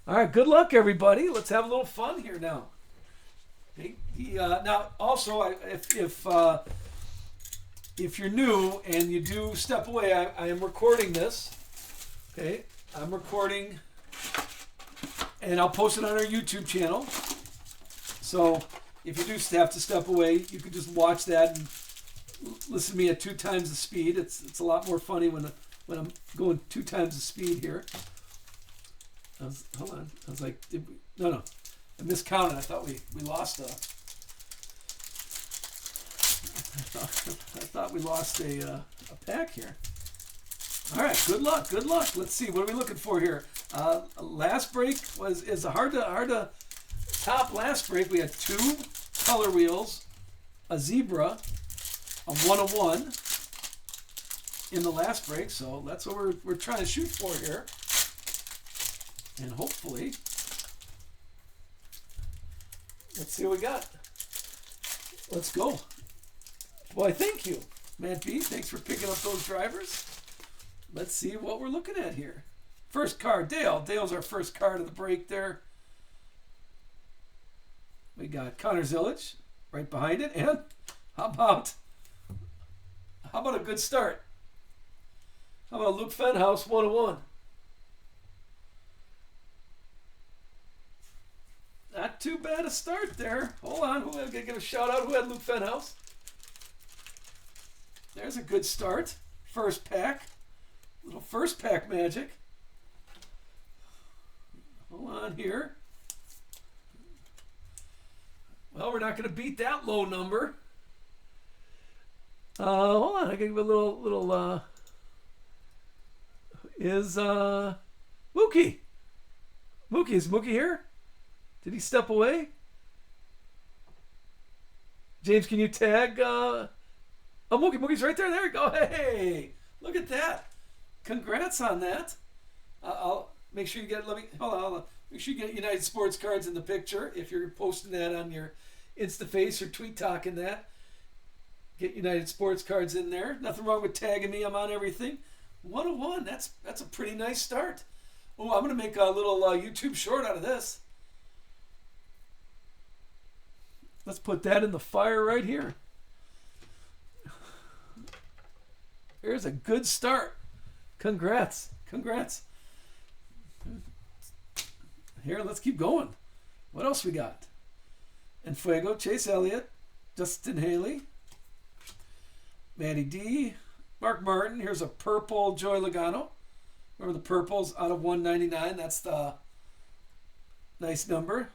All right, good luck, everybody. Let's have a little fun here now. Okay. Now, also, if you're new and you do step away, I am recording this. Okay, I'm recording, and I'll post it on our YouTube channel. So if you do have to step away, you can just watch that and listen to me at 2 times the speed. It's a lot more funny when I'm going 2 times the speed here. Hold on. I was like, no. I miscounted. I thought we lost I thought we lost a pack here. All right, good luck. Let's see. What are we looking for here? Last break is hard to top. Last break we had 2 color wheels, a zebra, a 101 in the last break. So that's what we're trying to shoot for here. And hopefully, let's see what we got. Let's go. Boy, thank you, Matt B. Thanks for picking up those drivers. Let's see what we're looking at here. First card, Dale. Dale's our first card of the break there. We got Connor Zillage right behind it. And how about a good start? How about Luke Fenhouse 101? Not too bad a start there. Hold on, I'm going to give a shout out. Who had Luke Fenhouse? There's a good start. First pack. Little first pack magic. Hold on here. Well, we're not going to beat that low number. Hold on, I can give a little is Mookie. Is Mookie here? Did he step away? James, can you tag? Oh, Mookie's right there. There we go. Hey, look at that. Congrats on that. I'll make sure you get. Hold on. Make sure you get United Sports Cards in the picture if you're posting that on your InstaFace or Tweet Talking that. Get United Sports Cards in there. Nothing wrong with tagging me. I'm on everything. 101. That's a pretty nice start. Oh, I'm gonna make a little YouTube short out of this. Let's put that in the fire right here. Here's a good start. Congrats. Here, let's keep going. What else we got? And Fuego, Chase Elliott, Justin Haley, Matty D, Mark Martin. Here's a purple Joey Logano. Remember the purples out of 199. That's the nice number.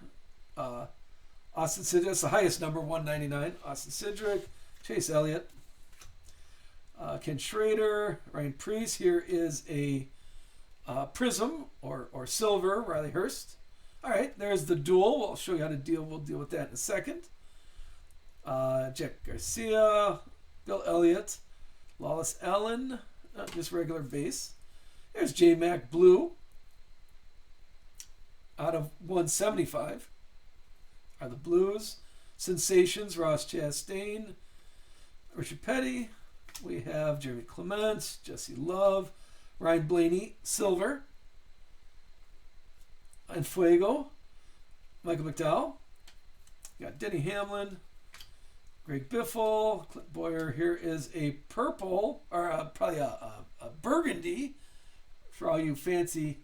Austin Cindric, that's the highest number, 199. Austin Cindric, Chase Elliott, Ken Schrader, Ryan Preece. Here is a prism or silver, Riley Hurst. All right, there's the duel. I'll show you how to deal. We'll deal with that in a second. Jack Garcia, Bill Elliott, Lawless Allen, just regular base. There's J Mac Blue out of 175. Are the Blues. Sensations, Ross Chastain, Richard Petty. We have Jeremy Clements, Jesse Love, Ryan Blaney, silver. And Fuego, Michael McDowell. Got Denny Hamlin, Greg Biffle, Clint Boyer. Here is a purple, or probably a burgundy for all you fancy.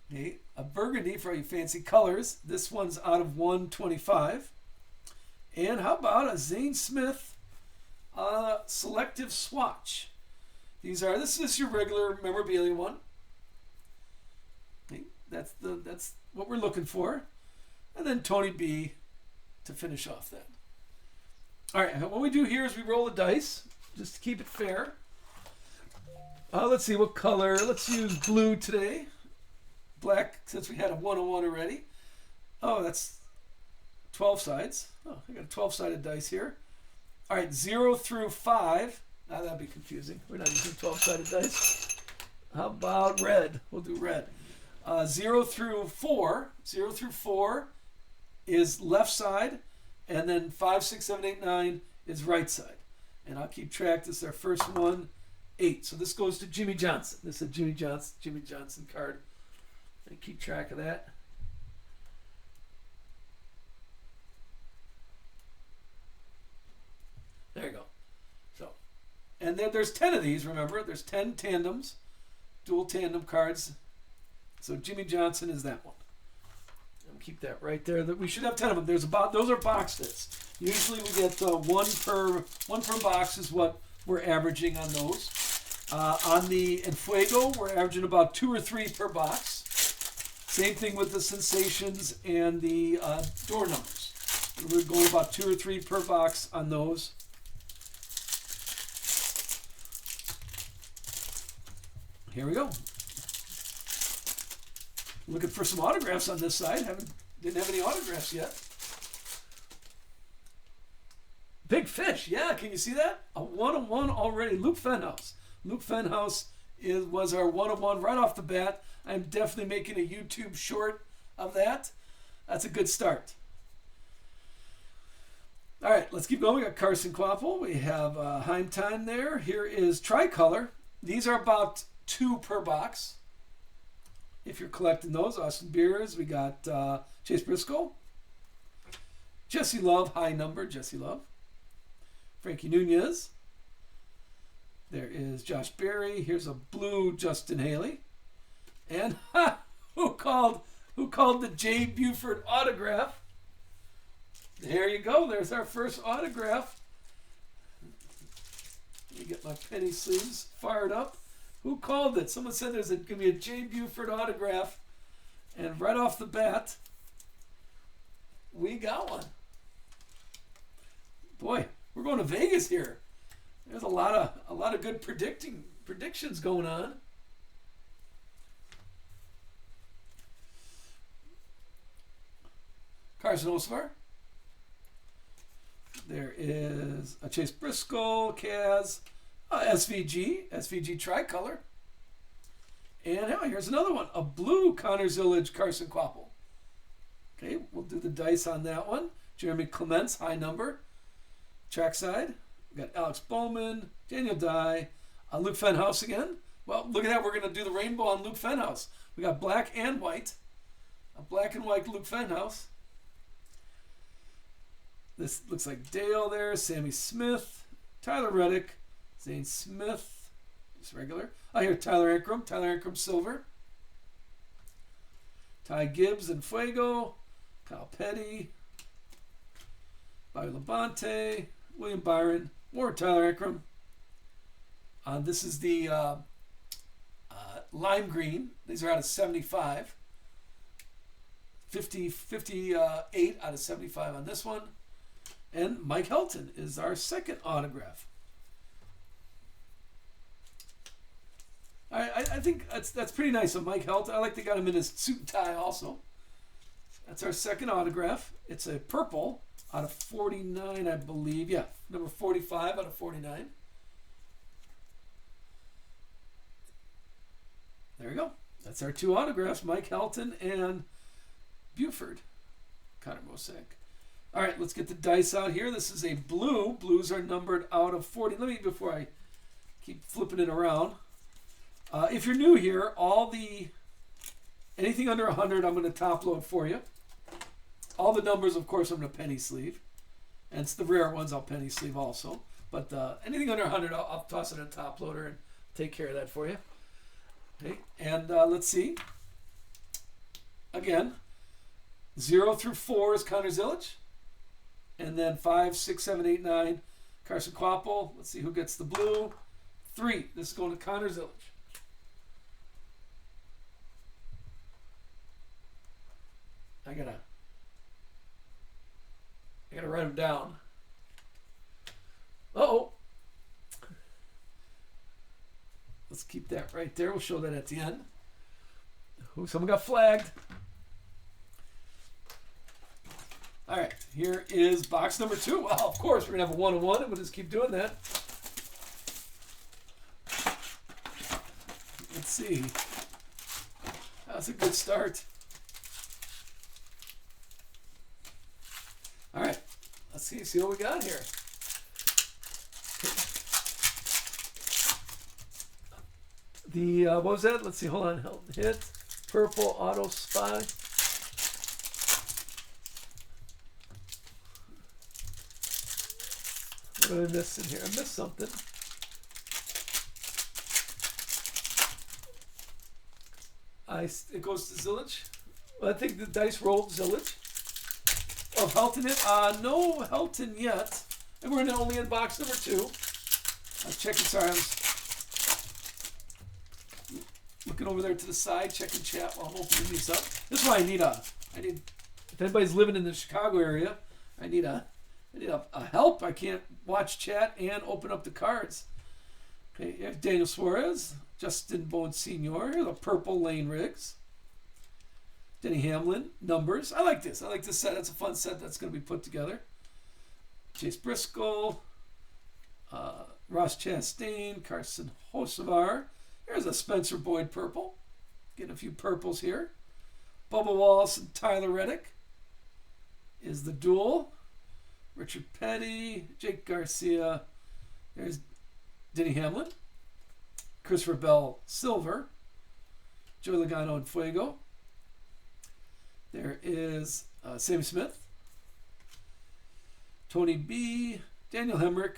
Okay, a burgundy for all you fancy colors. This one's out of 125. And how about a Zane Smith selective swatch? This is your regular memorabilia one. Okay, that's what we're looking for. And then Tony B to finish off that. All right, what we do here is we roll the dice just to keep it fair. Let's see what color. Let's use blue today. Black, since we had a 101 already. Oh, that's 12 sides. Oh, I got a 12-sided dice here. All right, 0 through 5. Now that'd be confusing. We're not using 12-sided dice. How about red? We'll do red. 0 through 4. 0 through 4 is left side, and then 5, 6, 7, 8, 9 is right side. And I'll keep track. This is our first one, 8. So this goes to Jimmy Johnson. This is a Jimmy Johnson card. And keep track of that. There you go. So, and then there's 10 of these, remember? There's 10 tandems, dual tandem cards. So Jimmy Johnson is that one. And keep that right there. We should have 10 of them. Those are box hits. Usually we get one per box is what we're averaging on those. On the Fuego, we're averaging about 2 or 3 per box. Same thing with the Sensations and the door numbers. We're going about 2 or 3 per box on those. Here we go. Looking for some autographs on this side. Didn't have any autographs yet. Big Fish, yeah, can you see that? A 1-of-1 already. Luke Fenhouse. Luke Fenhouse was our 1-of-1 right off the bat. I'm definitely making a YouTube short of that. That's a good start. All right, let's keep going. We got Carson Quapple. We have Heimtime there. Here is Tricolor. These are about 2 per box. If you're collecting those, Austin Beers. We got Chase Briscoe. Jesse Love, high number, Jesse Love. Frankie Nunez. There is Josh Berry. Here's a blue Justin Haley. And who called the Jay Buford autograph? There you go. There's our first autograph. Let me get my penny sleeves fired up. Who called it? Someone said there's going to be a Jay Buford autograph. And right off the bat, we got one. Boy, we're going to Vegas here. There's a lot of good predictions going on. Carson Osvar. There is a Chase Briscoe, Kaz, SVG Tricolor. And here's another one, a blue Connor Zillage, Carson Quapple. Okay, we'll do the dice on that one. Jeremy Clements, high number. Trackside. We got Alex Bowman, Daniel Dye, Luke Fenhouse again. Well, look at that. We're going to do the rainbow on Luke Fenhouse. We got black and white. A black and white Luke Fenhouse. This looks like Dale there, Sammy Smith, Tyler Reddick, Zane Smith, just regular. Here, Tyler Ankrum silver. Ty Gibbs and Fuego, Kyle Petty, Bobby Labonte, William Byron, more Tyler Ankrum. This is the lime green. These are out of 75. 58 out of 75 on this one. And Mike Helton is our second autograph. I think that's pretty nice of Mike Helton. I like they got him in his suit and tie also. That's our second autograph. It's a purple out of 49, I believe. Yeah, number 45 out of 49. There we go. That's our 2 autographs, Mike Helton and Buford. Connor Mosek. All right, let's get the dice out here. This is a blue. Blues are numbered out of 40. Before I keep flipping it around. If you're new here, anything under 100, I'm going to top load for you. All the numbers, of course, I'm going to penny sleeve. And it's the rare ones I'll penny sleeve also. But anything under 100, I'll toss it in a top loader and take care of that for you. Okay, and let's see. Again, 0 through 4 is Connor Zillage. And then 5, 6, 7, 8, 9, Carson Quapple. Let's see who gets the blue. 3. This is going to Connor Zillage. I gotta write them down. Uh-oh. Let's keep that right there. We'll show that at the end. Someone got flagged. All right, here is box number 2. Well, of course, we're going to have a 1-of-1, and we'll just keep doing that. Let's see. That's a good start. All right, let's see what we got here. What was that? Let's see, hold on, hit. Purple Auto Spy. What did I miss in here? I missed something. It goes to Zillage. I think the dice rolled Zillage. Of Helton it? No Helton yet. And we're only in box number 2. I'm checking. Sorry, I was looking over there to the side, checking chat while I'm opening these up. This is why I need. If anybody's living in the Chicago area, I need a help. I can't watch chat and open up the cards. Okay, here's Daniel Suarez, Justin Bowen Sr., the purple Lane Riggs, Denny Hamlin, numbers. I like this. I like this set. It's a fun set that's going to be put together. Chase Briscoe, Ross Chastain, Carson Hocevar. Here's a Spencer Boyd purple. Getting a few purples here. Bubba Wallace and Tyler Reddick is the duel. Richard Petty, Jake Garcia. There's Denny Hamlin. Christopher Bell Silver. Joey Logano and Fuego. There is Sammy Smith. Tony B. Daniel Hemrick.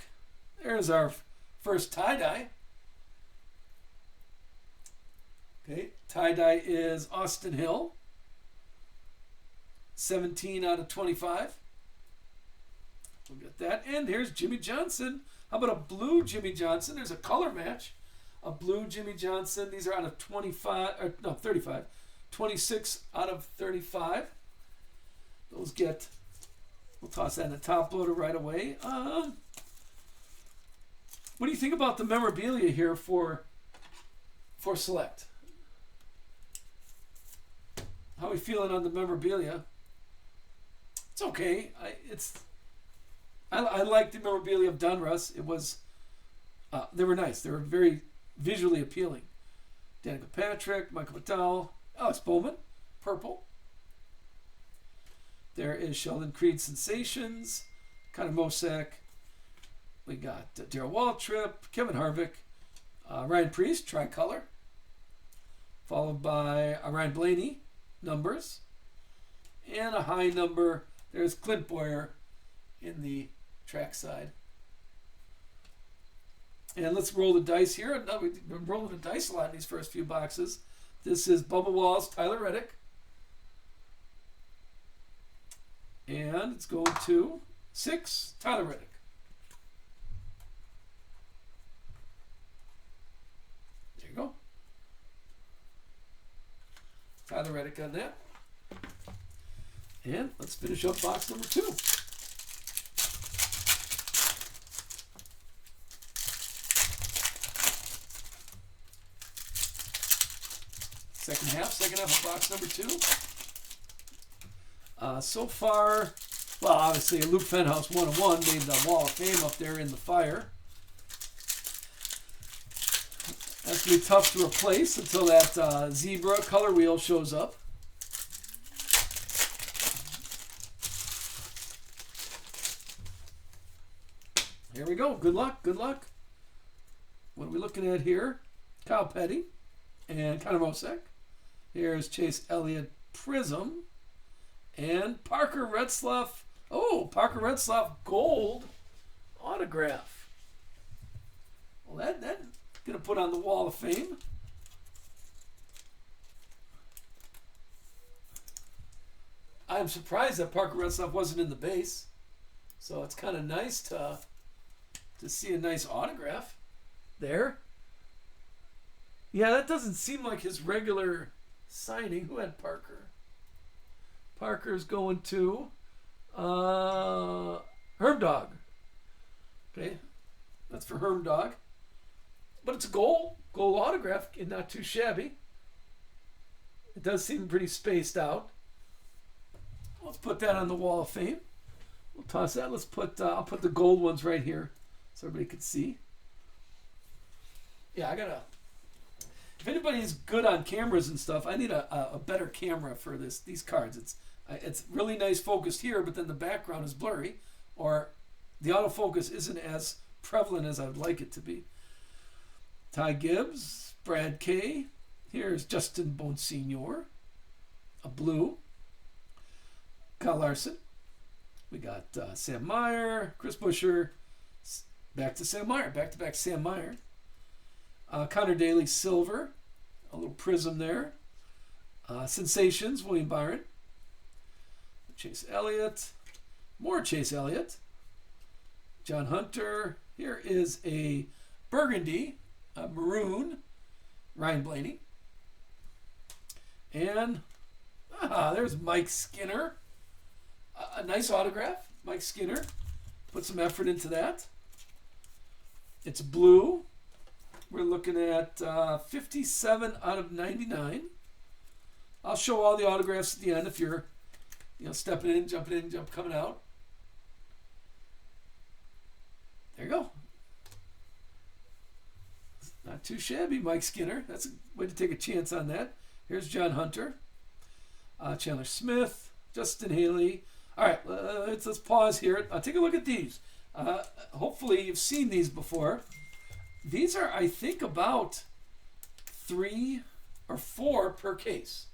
There's our first tie-dye. Okay, tie-dye is Austin Hill. 17 out of 25. We'll get that. And here's Jimmy Johnson. How about a blue Jimmy Johnson? There's a color match. A blue Jimmy Johnson. These are out of 35. 26 out of 35. Those get, we'll toss that in the top loader right away. What do you think about the memorabilia here for Select? How are we feeling on the memorabilia? It's okay. I like the memorabilia of Donruss. It was, they were nice. They were very visually appealing. Danica Patrick, Michael McDowell, Alex Bowman, purple. There is Sheldon Creed Sensations, Connor Mosack. We got Darryl Waltrip, Kevin Harvick, Ryan Priest, tricolor, followed by Ryan Blaney, numbers, and a high number. There's Clint Boyer in the trackside. And let's roll the dice here. We've been rolling the dice a lot in these first few boxes. This is Bubba Wallace, Tyler Reddick. And it's going to 6, Tyler Reddick. There you go. Tyler Reddick on that. And let's finish up box number 2. Second half of box number 2. So far, well, obviously Luke Fenhouse 101 made the Wall of Fame up there in the fire. That's going to be tough to replace until that zebra color wheel shows up. Here we go. Good luck. Good luck. What are we looking at here? Kyle Petty and Connor Mosack. Here's Chase Elliott Prism. And Parker Retzlaff. Oh, Parker Retzlaff gold autograph. Well, that's going to put on the Wall of Fame. I'm surprised that Parker Retzlaff wasn't in the base. So it's kind of nice to see a nice autograph there. Yeah, that doesn't seem like his regular signing. Who had Parker? Parker's going to Herm Dog. Okay, that's for Herm Dog. But it's a gold autograph and not too shabby. It does seem pretty spaced out. Let's put that on the Wall of Fame. We'll toss that. Let's put, I'll put the gold ones right here so everybody can see. Yeah, if anybody's good on cameras and stuff, I need a better camera for these cards. It's really nice focused here, but then the background is blurry, or the autofocus isn't as prevalent as I would like it to be. Ty Gibbs, Brad K, Here's Justin Bonsignor, a blue. Kyle Larson. We got Sam Meyer, Chris Buescher, back to Sam Meyer, back-to-back Sam Meyer. Connor Daly, silver, a little prism there. Sensations, William Byron. Chase Elliott, more Chase Elliott. John Hunter. Here is a burgundy, a maroon, Ryan Blaney. And there's Mike Skinner. A nice autograph, Mike Skinner. Put some effort into that. It's blue. We're looking at 57 out of 99. I'll show all the autographs at the end if you're, stepping in, coming out. There you go. Not too shabby, Mike Skinner. That's a way to take a chance on that. Here's John Hunter, Chandler Smith, Justin Haley. All right, let's pause here. Take a look at these. Hopefully you've seen these before. These are, I think, about 3 or 4 per case.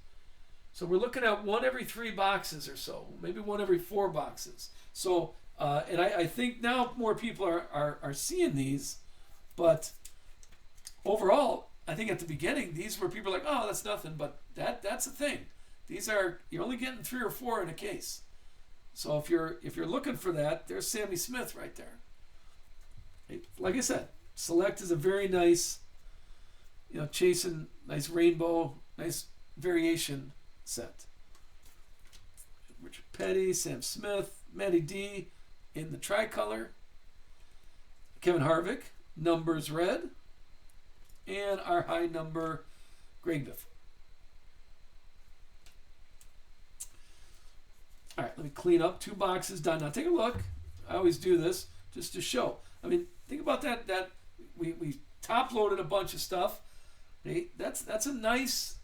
So we're looking at 1 every 3 boxes or so, maybe 1 every 4 boxes. So, and I think now more people are seeing these, but overall, I think at the beginning, these were people like, oh, that's nothing, but that's the thing. These are, you're only getting 3 or 4 in a case. So if you're looking for that, there's Sammy Smith right there. Like I said, Select is a very nice, chasing, nice rainbow, nice variation set. Richard Petty, Sam Smith, Matty D in the tricolor. Kevin Harvick, numbers red. And our high number, Greg Biffle. All right, let me clean up 2 boxes done. Now take a look. I always do this just to show. I mean, think about that. That we top loaded a bunch of stuff. Okay, that's a nice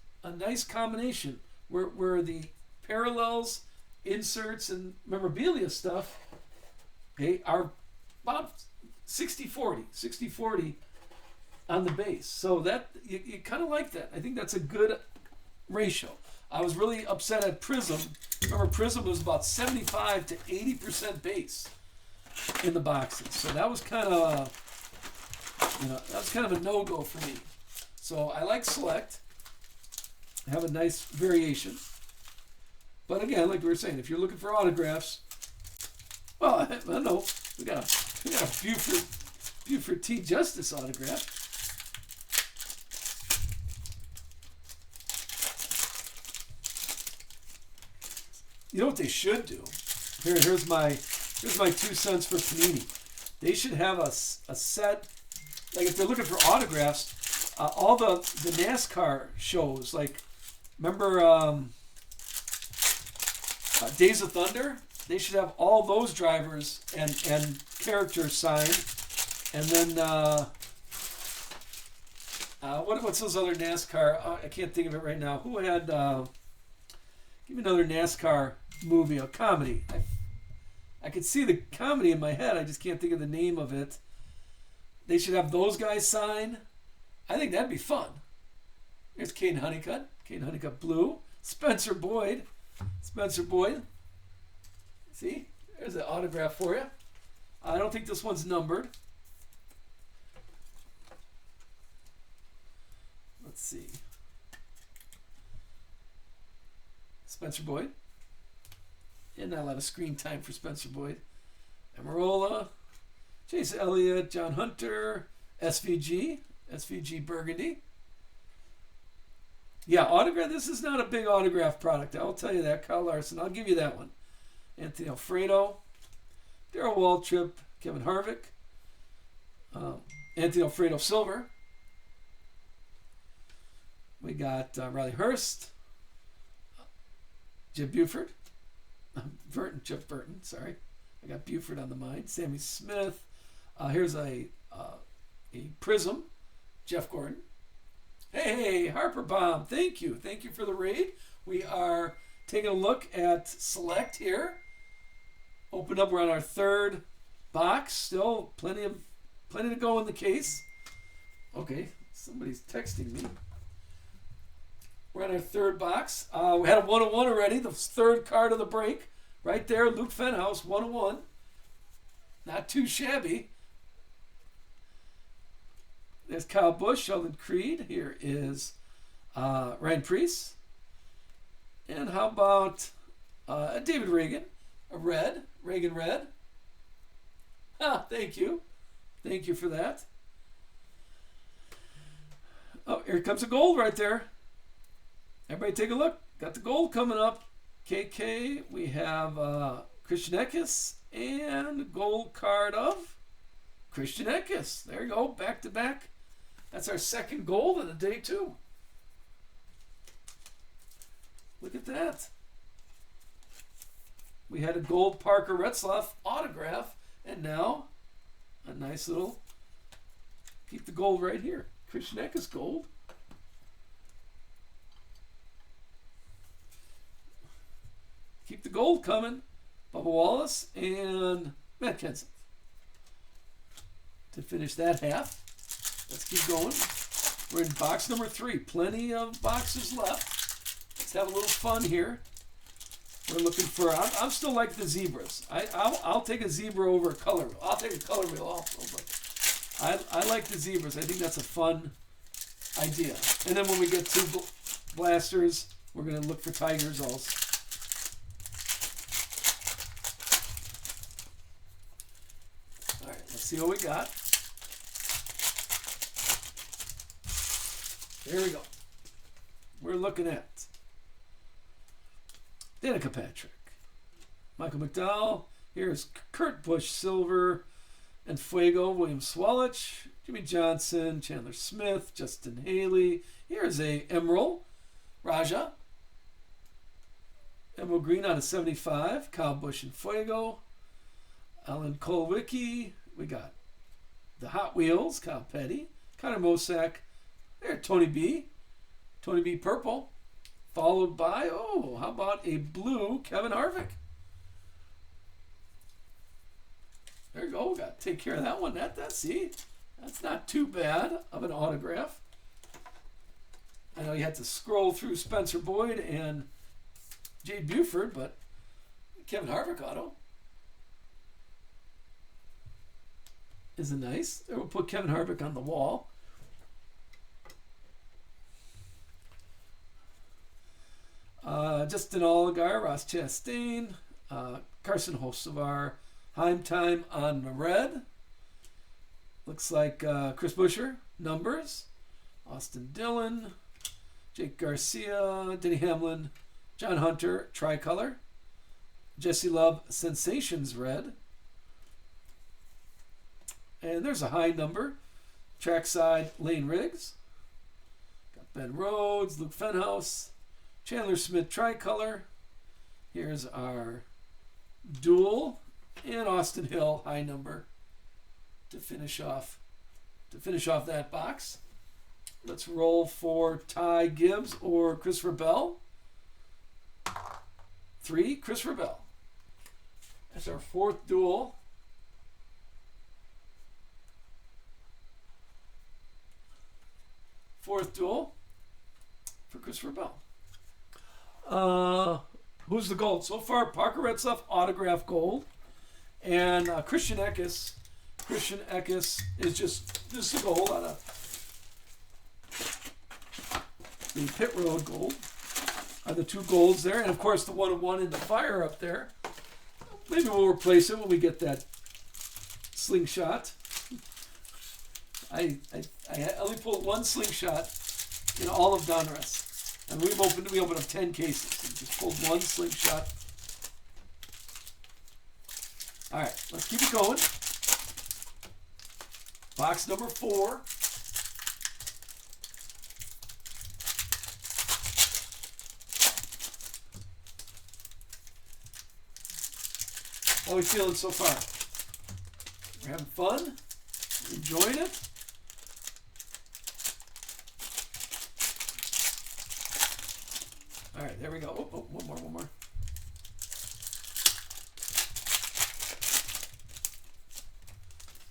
combination where the parallels, inserts, and memorabilia stuff, okay, are about 60-40 on the base. So that you kind of like that. I think that's a good ratio. I was really upset at Prism. Remember, Prism was about 75 to 80% base in the boxes. So that was kind of a no-go for me. So I like Select. Have a nice variation. But again, like we were saying, if you're looking for autographs, well, I don't know. We got a Buford T. Justice autograph. You know what they should do? Here's my 2 cents for Panini. They should have a set, like if they're looking for autographs, all the NASCAR shows, like remember Days of Thunder? They should have all those drivers and characters signed, and then what's those other NASCAR? I can't think of it right now. Who had? Give me another NASCAR movie, a comedy. I could see the comedy in my head. I just can't think of the name of it. They should have those guys sign. I think that'd be fun. Here's Caden Honeycutt. Caden Honeycutt blue. Spencer Boyd. See? There's an autograph for you. I don't think this one's numbered. Let's see. Spencer Boyd. And not a lot of screen time for Spencer Boyd. Amarola. Chase Elliott. John Hunter. SVG Burgundy. Yeah, autograph. This is not a big autograph product. I will tell you that. Kyle Larson. I'll give you that one. Anthony Alfredo. Darrell Waltrip. Kevin Harvick. Anthony Alfredo silver. We got Riley Hurst. Jeff Burton, sorry. I got Buford on the mind. Sammy Smith. Here's a Prism. Jeff Gordon. Hey, Harper Bomb. Thank you. Thank you for the raid. We are taking a look at Select here. Open up. We're on our 3rd box. Still plenty to go in the case. Okay, somebody's texting me. We're on our third box. We had a 101 already, the third card of the break. Right there, Luke Fenhouse, 101. Not too shabby. There's Kyle Busch, Sheldon Creed. Here is Ryan Preece. And how about David Reagan, a red, Reagan red. Ah, thank you. Thank you for that. Oh, here comes a gold right there. Everybody take a look. Got the gold coming up. KK, we have Christian Eckes and gold card of Christian Eckes. There you go, back to back. That's our second gold of the day too. Look at that. We had a gold Parker Retzlaff autograph, and now a nice little, keep the gold right here. Christian Eckes gold. Keep the gold coming. Bubba Wallace and Matt Kenseth. To finish that half. Let's keep going. We're in box number 3. Plenty of boxes left. Let's have a little fun here. We're looking for, I'm still like the zebras. I'll take a zebra over a color. I'll take a color wheel also, but I like the zebras. I think that's a fun idea. And then when we get to blasters, we're going to look for tigers also. All right, let's see what we got. There we go. We're looking at Danica Patrick, Michael McDowell. Here's Kurt Busch, silver, and Fuego. William Swalich, Jimmy Johnson, Chandler Smith, Justin Haley. Here's a Emerald, Raja. Emerald green out of 75. Kyle Busch and Fuego. Alan Kolwicki. We got the Hot Wheels, Kyle Petty. Connor Mosack. There, Tony B. Tony B purple. Followed by, oh, how about a blue Kevin Harvick? There you go. Got to take care of that one. See, that's not too bad of an autograph. I know you had to scroll through Spencer Boyd and Jade Buford, but Kevin Harvick auto isn't nice. There, we'll put Kevin Harvick on the wall. Justin Allgaier, Ross Chastain, Carson Hocevar, Heim Time on the red. Looks like Chris Buescher, numbers. Austin Dillon, Jake Garcia, Denny Hamlin, John Hunter, tricolor. Jesse Love, Sensations red. And there's a high number. Trackside, Lane Riggs. Got Ben Rhodes, Luke Fenhouse. Chandler Smith tricolor. Here's our dual and Austin Hill high number to finish off that box. Let's roll for Ty Gibbs or Christopher Bell. 3, Christopher Bell. That's our fourth dual. Fourth dual for Christopher Bell. Who's the gold? So far, Parker Retzlaff autograph gold. And Christian Eckes. Christian Eckes is just, this is the gold out of the Pit Road gold. Are the two golds there. And of course, the 101 in the fire up there. Maybe we'll replace it when we get that slingshot. I only pulled one slingshot in all of Donruss. And we opened up 10 cases. We just pulled one slingshot. All right, let's keep it going. Box number 4. How are we feeling so far? We're having fun? Enjoying it? All right, there we go. Oh, one more.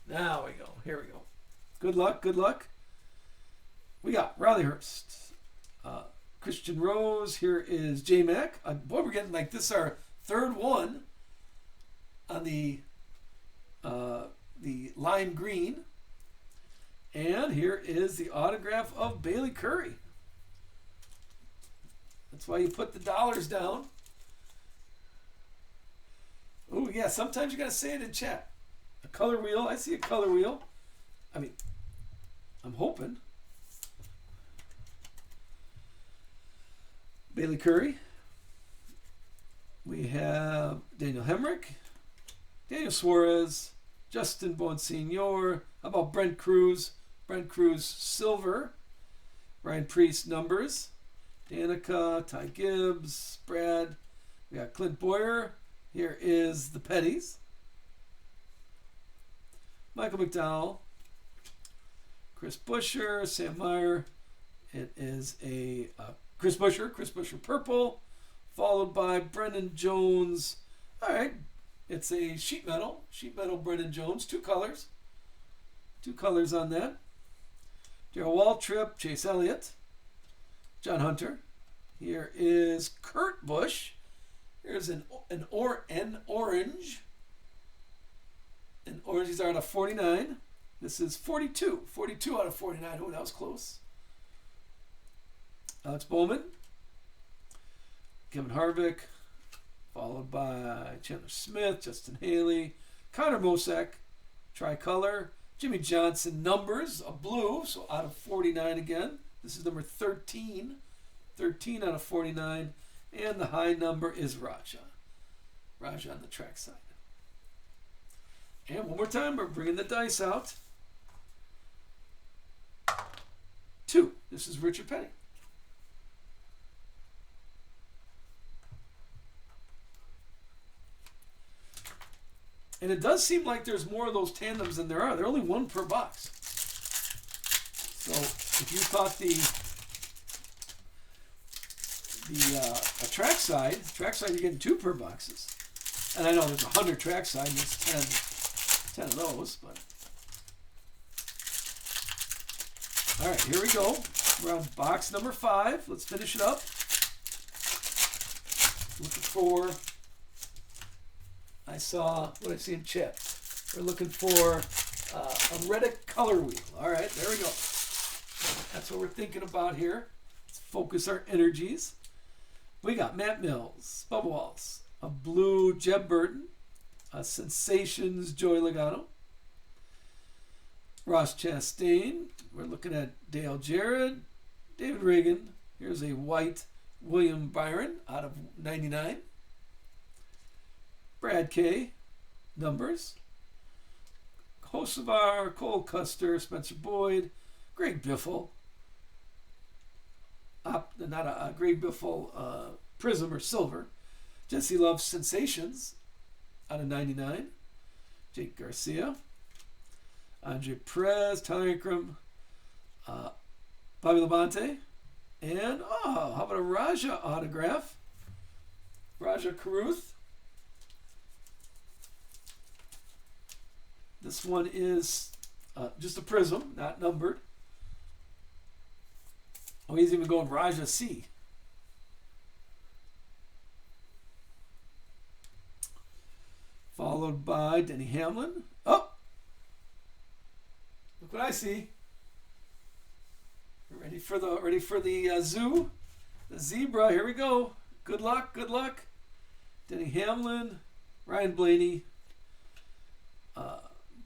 Now we go. Here we go. Good luck. We got Riley Hurst, Christian Rose. Here is J-Mac. Boy, we're getting like this our third one on the lime green. And here is the autograph of Bailey Curry. That's why you put the dollars down. Oh, yeah, sometimes you got to say it in chat. A color wheel. I see a color wheel. I mean, I'm hoping. Bailey Curry. We have Daniel Hemrick, Daniel Suarez, Justin Bonsignor. How about Brent Cruz? Brent Cruz silver. Ryan Priest numbers. Danica, Ty Gibbs, Brad. We got Clint Boyer. Here is the Petties. Michael McDowell. Chris Buescher, Sam Meyer. It is a Chris Buescher purple, followed by Brendan Jones. All right, it's a sheet metal Brendan Jones, two colors on that. Darryl Waltrip, Chase Elliott, John Hunter. Here is Kurt Busch. Here's an orange. An orange, these are out of 49. This is 42. 42 out of 49. Oh, that was close. Alex Bowman. Kevin Harvick. Followed by Chandler Smith, Justin Haley, Connor Mosack, tricolor. Jimmy Johnson numbers, a blue, so out of 49 again. This is number 13. 13 out of 49. And the high number is Raja. Raja on the track side. And one more time, we're bringing the dice out. 2. This is Richard Petty. And it does seem like there's more of those tandems than there are. They're only one per box. So if you thought the trackside you're getting 2 per boxes. And I know there's 100 trackside and there's 10 of those, but all right, here we go. We're on box number 5. Let's finish it up. Looking for, I saw what I see in chat. We're looking for a Reddick color wheel. All right, there we go. That's what we're thinking about here. Let's focus our energies. We got Matt Mills, Bubba Wallace, a blue Jeb Burton, a Sensations Joey Logano, Ross Chastain. We're looking at Dale Jarrett, David Reagan. Here's a white William Byron out of 99. Brad K. Numbers. Hocevar, Cole Custer, Spencer Boyd, Greg Biffle. Not a Greg Biffle Prism or Silver. Jesse Love's Sensations out of 99. Jake Garcia. Andre Perez, Tyler Ingram, Bobby Labonte. And, how about a Raja autograph? Raja Caruth. This one is just a prism, not numbered. Oh, he's even going Raja C. Followed by Denny Hamlin. Oh! Look what I see. Ready for the zoo? The zebra. Here we go. Good luck. Good luck. Denny Hamlin, Ryan Blaney,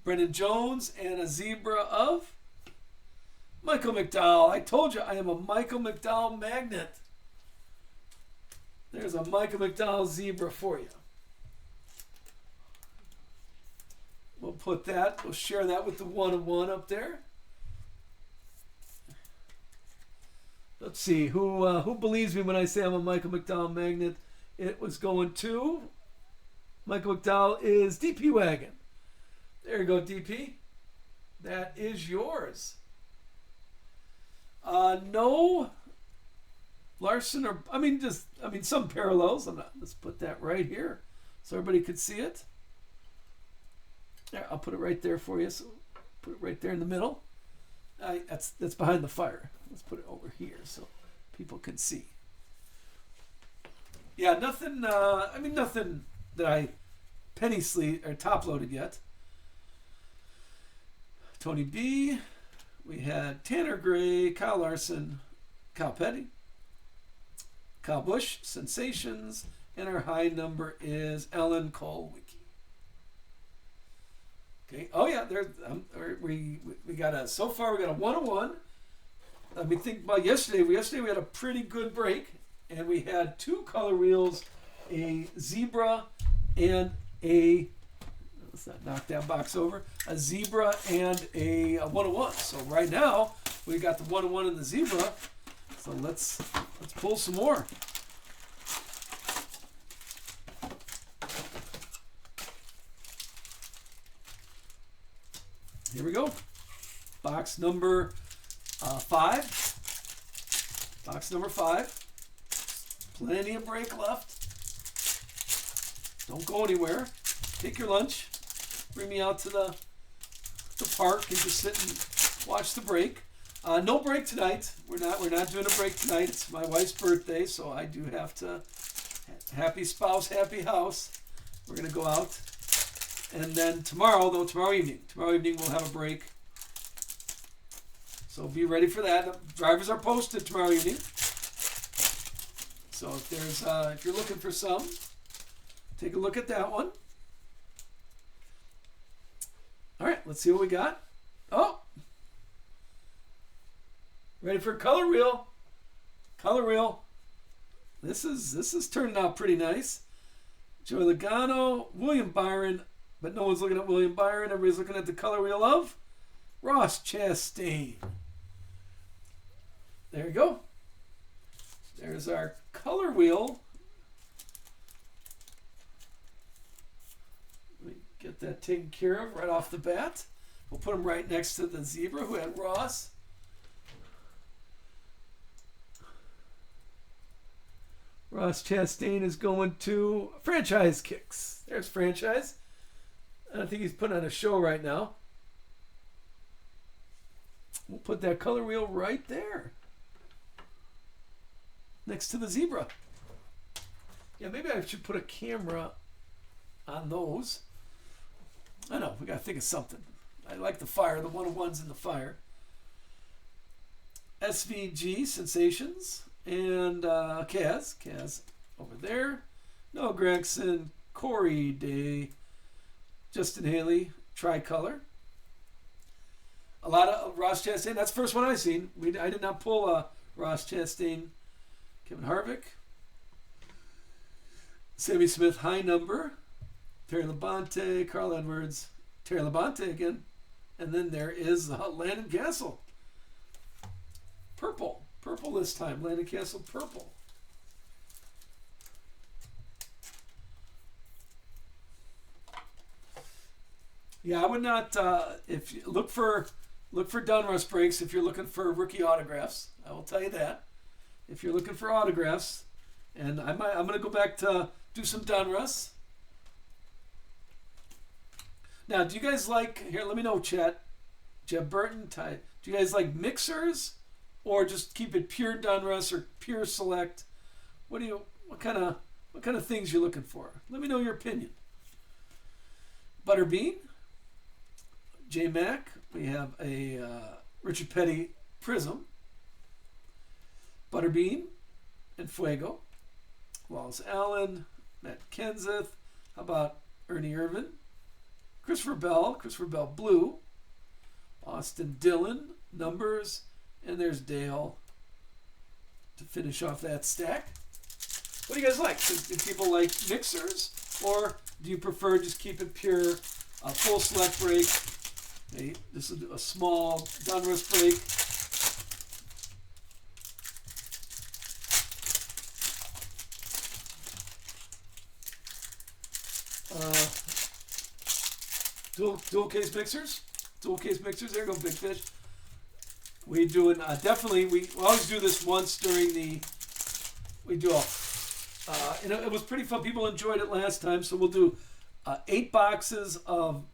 Brendan Jones, and a zebra of Michael McDowell. I told you I am a Michael McDowell magnet. There's a Michael McDowell zebra for you. We'll put that. We'll share that with the 1-of-1 up there. Let's see who believes me when I say I'm a Michael McDowell magnet. It was going to Michael McDowell is DP Wagon. There you go, DP. That is yours. No Larson or some parallels. Let's put that right here so everybody could see it. There, I'll put it right there for you. So put it right there in the middle. That's behind the fire. Let's put it over here so people can see. Yeah, nothing. Nothing that I penny sleeve or top loaded yet. Tony B. We had Tanner Gray, Kyle Larson, Kyle Petty, Kyle Busch, Sensations, and our high number is Ellen Colwicky. Okay. Oh yeah, there's we got a so far we got a 101. Let me think about yesterday. Yesterday we had a pretty good break, and we had two color wheels, a zebra and a. Let's not knock that box over. A zebra and a 101. So right now we got the 101 and the zebra. So let's pull some more. Here we go. Box number 5. Box number 5. Plenty of break left. Don't go anywhere. Take your lunch. Bring me out to the park and just sit and watch the break. No break tonight. We're not doing a break tonight. It's my wife's birthday, so I do have to. Happy spouse, happy house. We're gonna go out, and then tomorrow evening we'll have a break. So be ready for that. The drivers are posted tomorrow evening. So if you're looking for some, take a look at that one. All right, let's see what we got. Oh, ready for a color wheel. Color wheel. This is turning out pretty nice. Joey Logano, William Byron, but no one's looking at William Byron. Everybody's looking at the color wheel of Ross Chastain. There you go. There's our color wheel. Get that taken care of right off the bat. We'll put him right next to the zebra who had Ross. Ross Chastain is going to Franchise Kicks. There's Franchise. I think he's putting on a show right now. We'll put that color wheel right there. Next to the zebra. Yeah, maybe I should put a camera on those. I know, we got to think of something. I like the fire, the 101s in the fire. SVG, Sensations, and Kaz over there. Noah Gregson, Corey Day, Justin Haley, Tricolor. A lot of Ross Chastain. That's the first one I've seen. I did not pull a Ross Chastain. Kevin Harvick. Sammy Smith, high number. Terry Labonte, Carl Edwards, Terry Labonte again. And then there is Landon Castle. Purple this time. Landon Castle, purple. Yeah, I would not. If you look for Donruss breaks, if you're looking for rookie autographs, I will tell you that. If you're looking for autographs, and I'm going to go back to do some Donruss. Now, do you guys like, here, let me know, chat. Jeb Burton, Ty, do you guys like mixers or just keep it pure Donruss or pure select? What kind of things you're looking for? Let me know your opinion. Butterbean, J Mac, we have a Richard Petty Prism, Butterbean, and Fuego, Wallace Allen, Matt Kenseth, how about Ernie Irvin? Christopher Bell Blue, Austin Dillon, numbers, and there's Dale to finish off that stack. What do you guys like? Do people like mixers, or do you prefer just keep it pure, full select break? Hey, this is a small Donruss break. Dual case mixers. There you go, Big Fish. We doing definitely. We always do this once during the. We do it was pretty fun. People enjoyed it last time, so we'll do 8 boxes of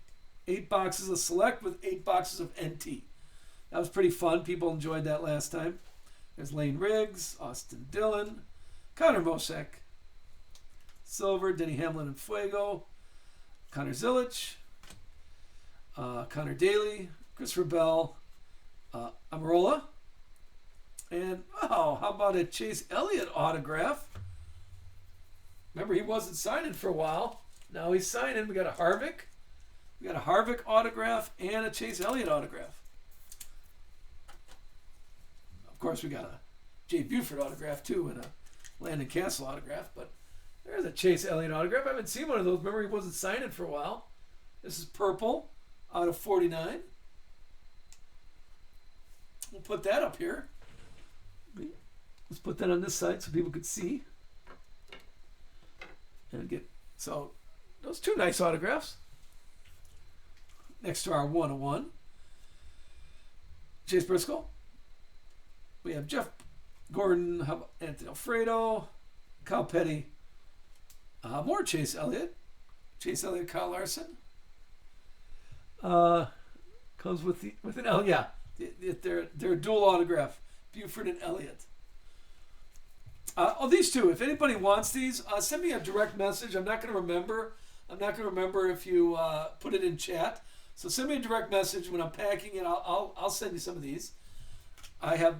select with 8 boxes of NT. That was pretty fun. People enjoyed that last time. There's Lane Riggs, Austin Dillon, Connor Mosek, silver, Denny Hamlin and Fuego, Connor Zilich, Connor Daly, Christopher Bell, Amarola, and how about a Chase Elliott autograph? Remember, he wasn't signing for a while. Now he's signing. We got a Harvick. We got a Harvick autograph and a Chase Elliott autograph. Of course, we got a Jay Buford autograph too and a Landon Castle autograph. But there's a Chase Elliott autograph. I haven't seen one of those. Remember, he wasn't signing for a while. This is purple out of 49. We'll put that up here. Let's put that on this side so people could see. And get so those two nice autographs next to our 101. Chase Briscoe. We have Jeff Gordon, Anthony Alfredo, Kyle Petty, more Chase Elliott, Kyle Larson. Comes with an L. Yeah, they're a dual autograph, Buford and Elliott. These two. If anybody wants these, send me a direct message. I'm not going to remember. If you put it in chat. So send me a direct message when I'm packing it. I'll send you some of these. I have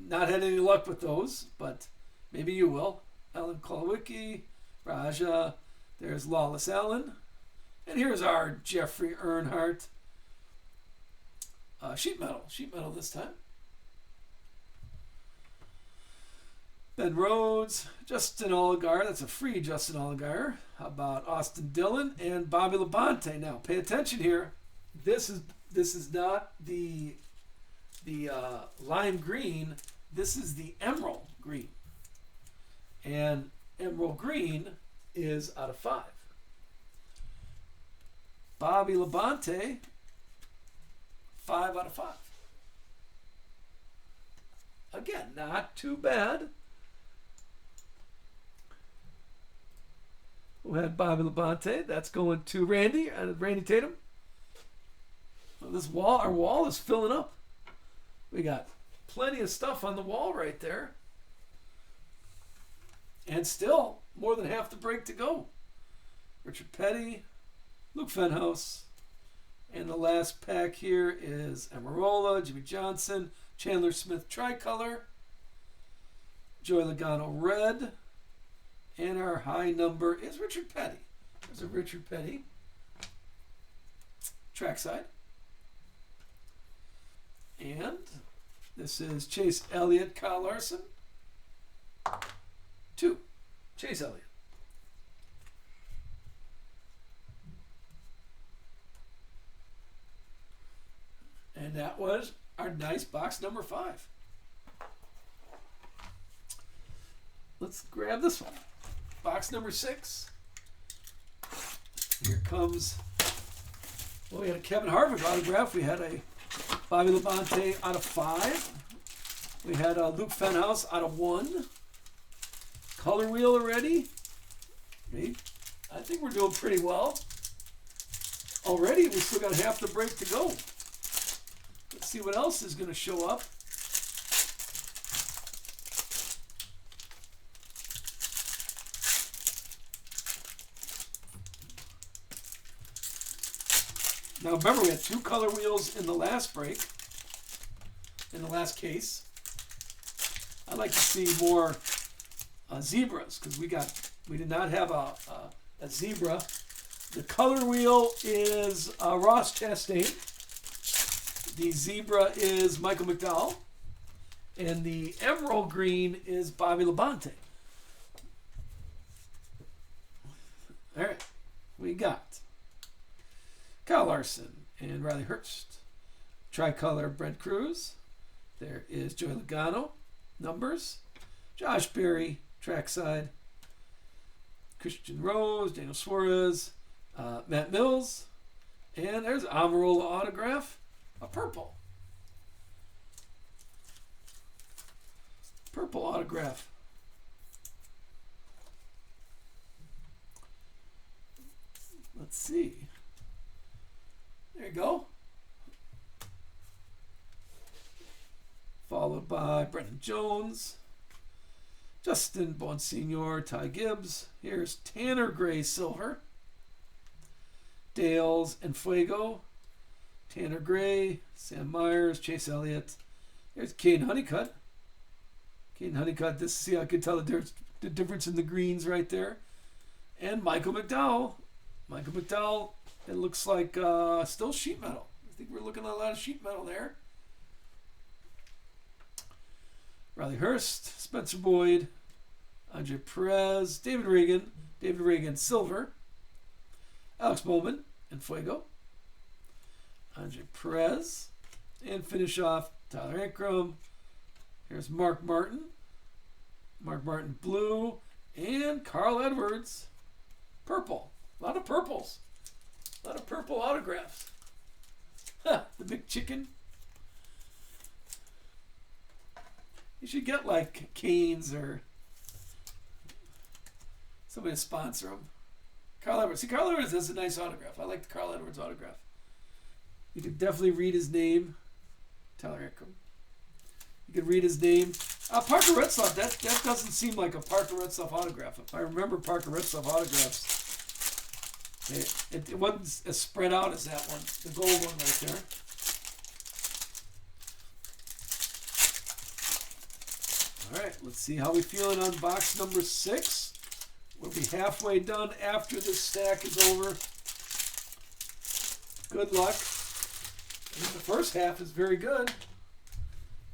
not had any luck with those, but maybe you will. Alan Kolowicki, Raja. There's Lawless Allen, and here's our Jeffrey Earnhardt. Sheet metal this time. Ben Rhodes, Justin Allgaier. That's a free Justin Allgaier. How about Austin Dillon and Bobby Labonte? Now, pay attention here. This is not the lime green. This is the emerald green. And emerald green is out of 5. Bobby Labonte, 5 out of 5. Again, not too bad. We had Bobby Labonte. That's going to Randy Tatum. Well, our wall is filling up. We got plenty of stuff on the wall right there. And still, more than half the break to go. Richard Petty, Luke Fenhouse. And the last pack here is Amarola, Jimmy Johnson, Chandler Smith tricolor, Joey Logano red. And our high number is Richard Petty. There's a Richard Petty. Trackside. And this is Chase Elliott, Kyle Larson. 2. Chase Elliott. And that was our nice box number 5. Let's grab this one. Box number 6. Here comes, well, we had a Kevin Harvick autograph. We had a Bobby Labonte out of 5. We had a Luke Fenhouse out of 1. Color wheel already. I think we're doing pretty well. Already, we still got half the break to go. Let's see what else is going to show up. Now remember, we had 2 color wheels in the last break, in the last case. I'd like to see more zebras because we did not have a zebra. The color wheel is Ross Chastain. The zebra is Michael McDowell. And the emerald green is Bobby Labonte. All right, we got Kyle Larson and Riley Hurst. Tricolor Brent Cruz. There is Joey Logano. Numbers. Josh Berry. Trackside. Christian Rose. Daniel Suarez. Matt Mills. And there's Amarola autograph. A purple. Purple autograph. Let's see. There you go. Fall followed by Brendan Jones, Justin Bonsignor, Ty Gibbs. Here's Tanner Gray Silver, Dales and Fuego, Tanner Gray, Sam Myers, Chase Elliott. Here's Caden Honeycutt. Caden Honeycutt, see, I could tell the difference in the greens right there. And Michael McDowell. Michael McDowell, it looks like still sheet metal. I think we're looking at a lot of sheet metal there. Riley Hurst, Spencer Boyd, Andre Perez, David Reagan Silver, Alex Bowman and Fuego, Andre Perez, and finish off Tyler Ankrum. Here's Mark Martin blue, and Carl Edwards purple. A lot of purples, a lot of purple autographs. The big chicken. You should get like Canes or somebody to sponsor them. Carl Edwards. See, Carl Edwards has a nice autograph. I like the Carl Edwards autograph. You could definitely read his name. Tyler Ankrum. You could read his name. Parker Retzlaff. That doesn't seem like a Parker Retzlaff autograph. If I remember Parker Retzlaff autographs, it wasn't as spread out as that one. The gold one right there. All right, let's see how we feeling on box number 6. We'll be halfway done after this stack is over. Good luck. I think the first half is very good.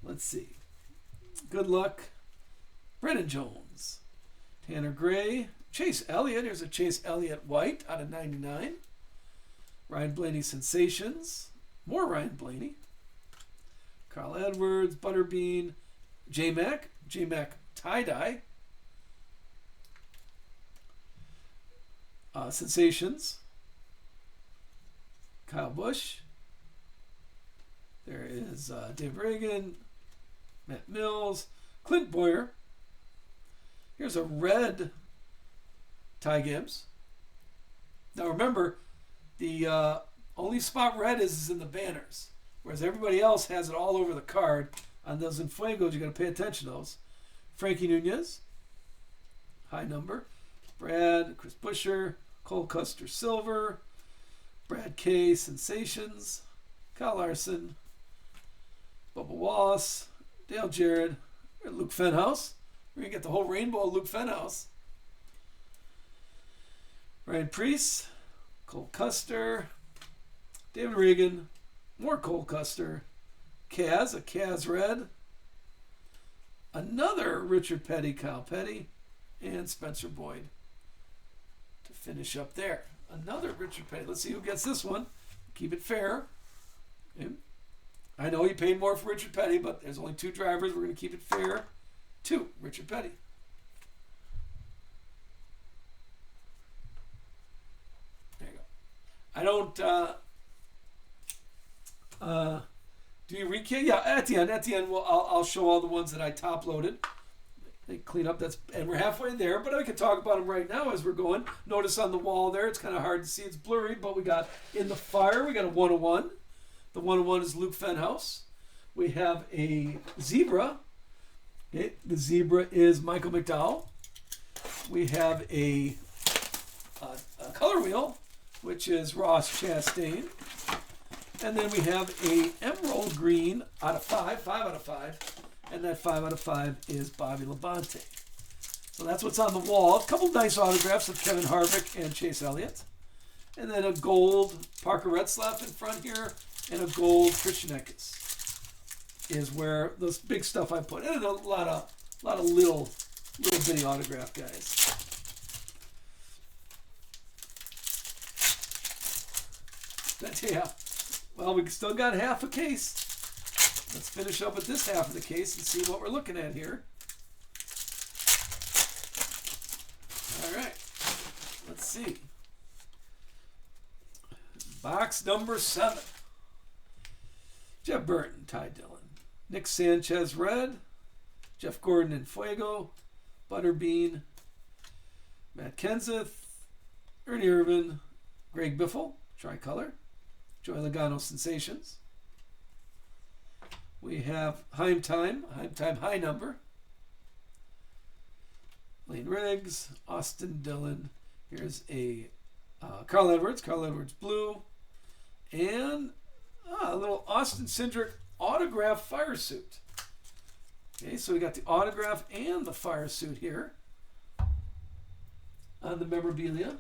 Let's see. Good luck. Brennan Jones, Tanner Gray, Chase Elliott. Here's a Chase Elliott white out of 99. Ryan Blaney Sensations. More Ryan Blaney. Carl Edwards, Butterbean, J-Mac tie-dye. Sensations. Kyle Busch. There is Dave Reagan, Matt Mills, Clint Boyer. Here's a red Ty Gibbs. Now remember, the only spot red is in the banners, whereas everybody else has it all over the card. On those in Fuegos, you got to pay attention to those. Frankie Nunez, high number. Brad, Chris Buescher, Cole Custer Silver, Brad K, Sensations, Kyle Larson, Bubba Wallace, Dale Jarrett, Luke Fenhouse. We're going to get the whole rainbow of Luke Fenhouse. Ryan Priest, Cole Custer, David Reagan, more Cole Custer, Kaz, a Kaz red, another Richard Petty, Kyle Petty, and Spencer Boyd to finish up there. Another Richard Petty. Let's see who gets this one. Keep it fair. Okay. I know you paid more for Richard Petty, but there's only 2 drivers. We're going to keep it fair to Richard Petty. There you go. I don't... do you recap? Yeah, at the end, I'll show all the ones that I top loaded. They clean up. And we're halfway there, but I can talk about them right now as we're going. Notice on the wall there, it's kind of hard to see. It's blurry, but we got in the fire. We got a 101. The 101 is Luke Fenhouse. We have a zebra. Okay, the zebra is Michael McDowell. We have a color wheel, which is Ross Chastain. And then we have a emerald green out of 5 out of 5. And that 5 out of 5 is Bobby Labonte. So that's what's on the wall. A couple nice autographs of Kevin Harvick and Chase Elliott. And then a gold Parker Retzlaff in front here. And a gold Christian Eckes is where this big stuff I put. And a lot of little bitty autograph guys. But yeah. Well, we still got half a case. Let's finish up with this half of the case and see what we're looking at here. All right. Let's see. Box number 7. Jeff Burton, Ty Dillon. Nick Sanchez, red. Jeff Gordon in Fuego. Butterbean. Matt Kenseth. Ernie Irvin. Greg Biffle, tricolor. Joey Logano Sensations. We have Heim Time high number. Lane Riggs, Austin Dillon. Here's a Carl Edwards blue. And a little Austin Cindric autograph fire suit. Okay, so we got the autograph and the fire suit here on the memorabilia.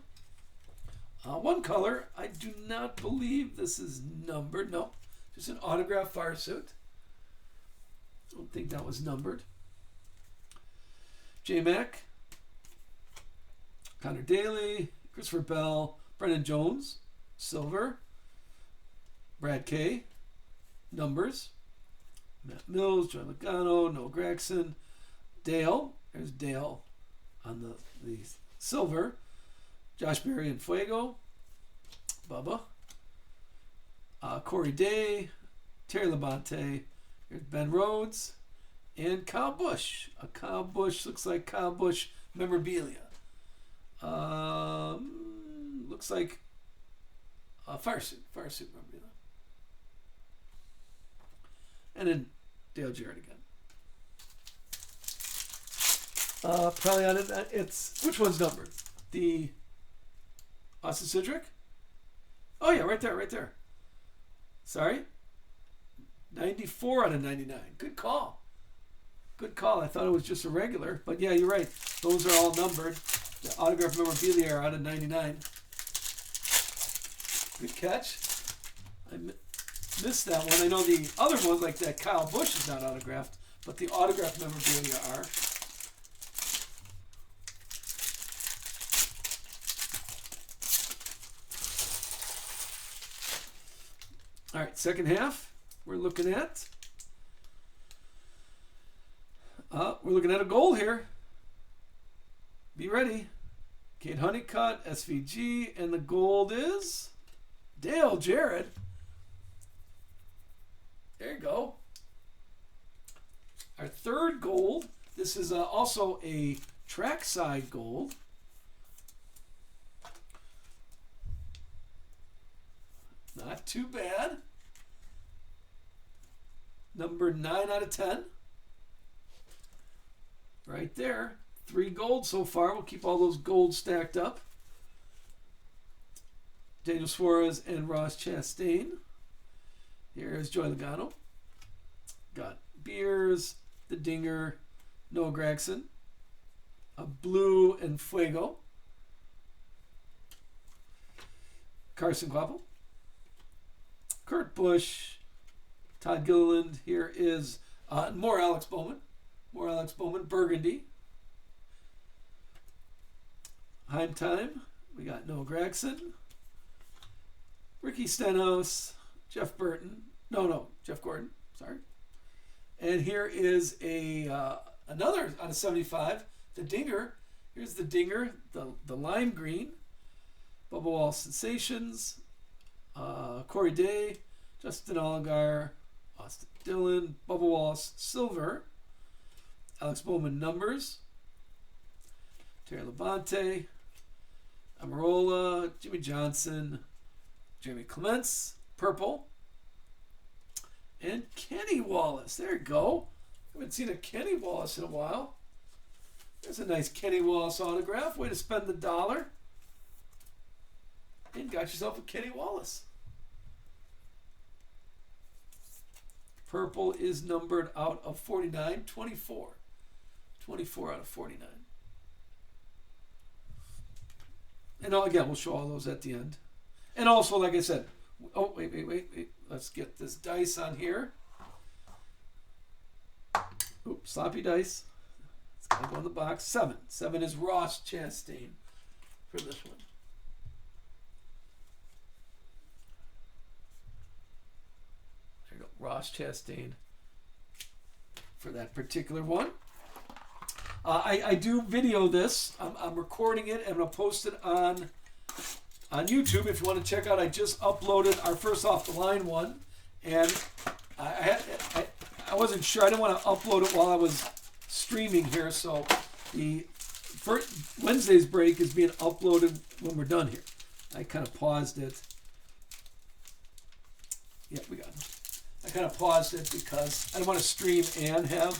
One color. I do not believe this is numbered. No, just an autograph fire suit. I don't think that was numbered. J-Mac, Connor Daly, Christopher Bell, Brennan Jones, silver. Brad K, numbers. Matt Mills, Joey Logano, Noah Gragson, Dale. There's Dale on the silver. Josh Berry and Fuego. Bubba. Corey Day, Terry Labonte. Here's Ben Rhodes. And Kyle Busch. A Kyle Busch, looks like Kyle Busch memorabilia. Looks like a fire suit memorabilia. And then Dale Jarrett again. Probably on it. It's, which one's numbered? The Austin Cindric? Oh yeah, right there. Sorry. 94 out of 99. Good call. I thought it was just a regular, but yeah, you're right. Those are all numbered. The autograph memorabilia are out of 99. Good catch. I missed that one. I know the other ones, like that Kyle Busch, is not autographed, but the autograph memorabilia are. All right, second half, we're looking at a goal here. Be ready. Kate Honeycutt, SVG, and the gold is Dale Jarrett. There you go. Our third gold. This is also a trackside gold. Not too bad. Number 9 out of 10. Right there. 3 gold so far. We'll keep all those gold stacked up. Daniel Suarez and Ross Chastain. Here's Joey Logano. Got Beers, the Dinger, Noah Gragson, a blue and Fuego. Carson Kvapil. Kurt Busch. Todd Gilliland. Here is more Alex Bowman. Burgundy. Heim Time. We got Noah Gragson. Ricky Stenhouse. Jeff Gordon. Sorry. And here is another out of 75. The Dinger. Here's the Dinger. The lime green. Bubba Wall Sensations. Corey Day. Justin Allgaier. Austin Dillon. Bubba Wallace silver. Alex Bowman numbers. Terry Labonte. Amarola. Jimmy Johnson. Jeremy Clements. Purple. And Kenny Wallace. There you go. Haven't seen a Kenny Wallace in a while. There's a nice Kenny Wallace autograph. Way to spend the $1. And got yourself a Kenny Wallace. Purple is numbered out of 49. 24. 24 out of 49. And again, we'll show all those at the end. And also, like I said, oh, wait. Let's get this dice on here. Oops, sloppy dice. It's got to go in the box. 7. 7 is Ross Chastain for this one. There you go. Ross Chastain for that particular one. I do video this. I'm recording it and I'm going to post it on YouTube. If you want to check out, I just uploaded our first off the line one, and I wasn't sure. I didn't want to upload it while I was streaming here, so the first Wednesday's break is being uploaded when we're done here. I kind of paused it. Yeah, we got it. I kind of paused it because I don't want to stream and have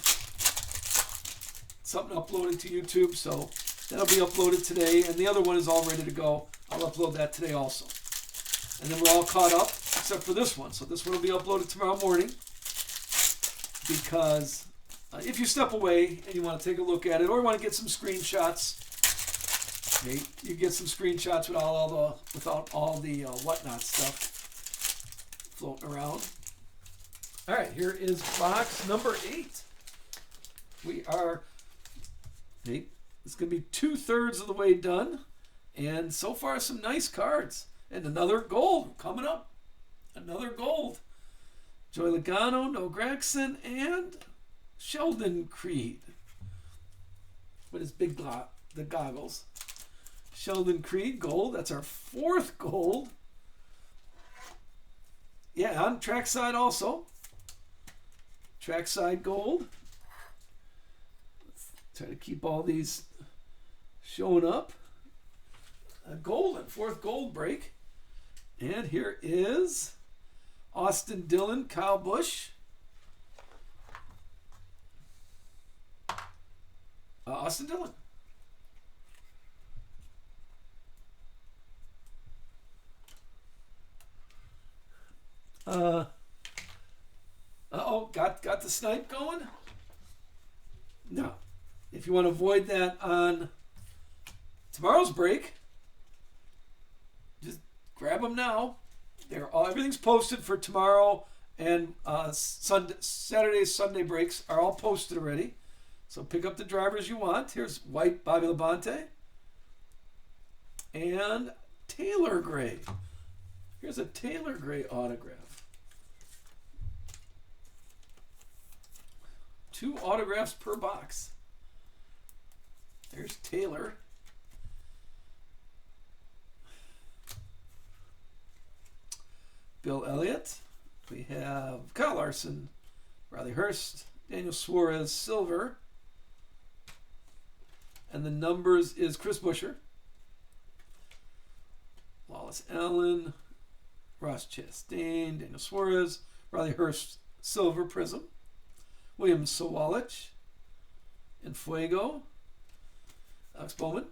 something uploaded to YouTube, so that'll be uploaded today, and the other one is all ready to go. I'll upload that today also. And then we're all caught up, except for this one. So this one will be uploaded tomorrow morning, because if you step away and you want to take a look at it, or you want to get some screenshots, okay, you get some screenshots without all the whatnot stuff floating around. All right, here is box number 8. We are, it's going to be 2/3 of the way done. And so far, some nice cards. And another gold coming up. Another gold. Joey Logano, Noah Gragson, and Sheldon Creed. With his big the goggles. Sheldon Creed, gold. That's our 4th gold. Yeah, on trackside also. Trackside gold. Let's try to keep all these showing up. A golden 4th gold break. And here is Austin Dillon, Kyle Busch. Austin Dillon. Got the snipe going? No. If you want to avoid that on tomorrow's break, just grab them now. Everything's posted for tomorrow, and Saturday, Sunday breaks are all posted already. So pick up the drivers you want. Here's white Bobby Labonte and Taylor Gray. Here's a Taylor Gray autograph. 2 autographs per box. There's Taylor. Bill Elliott. We have Kyle Larson, Riley Hurst, Daniel Suarez, silver. And the numbers is Chris Buescher, Wallace Allen, Ross Chastain, Daniel Suarez, Riley Hurst, silver prism, William Sawalich, and Fuego, Alex Bowman,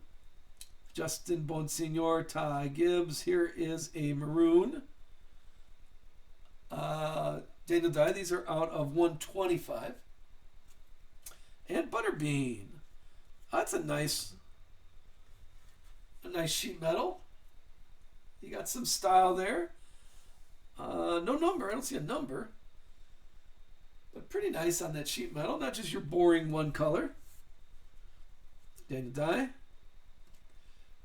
Justin Bonsignor, Ty Gibbs. Here is a maroon. Daniel Dye, these are out of 125. And Butterbean. That's a nice sheet metal. You got some style there. No number. I don't see a number. But pretty nice on that sheet metal. Not just your boring one color. Daniel Dye.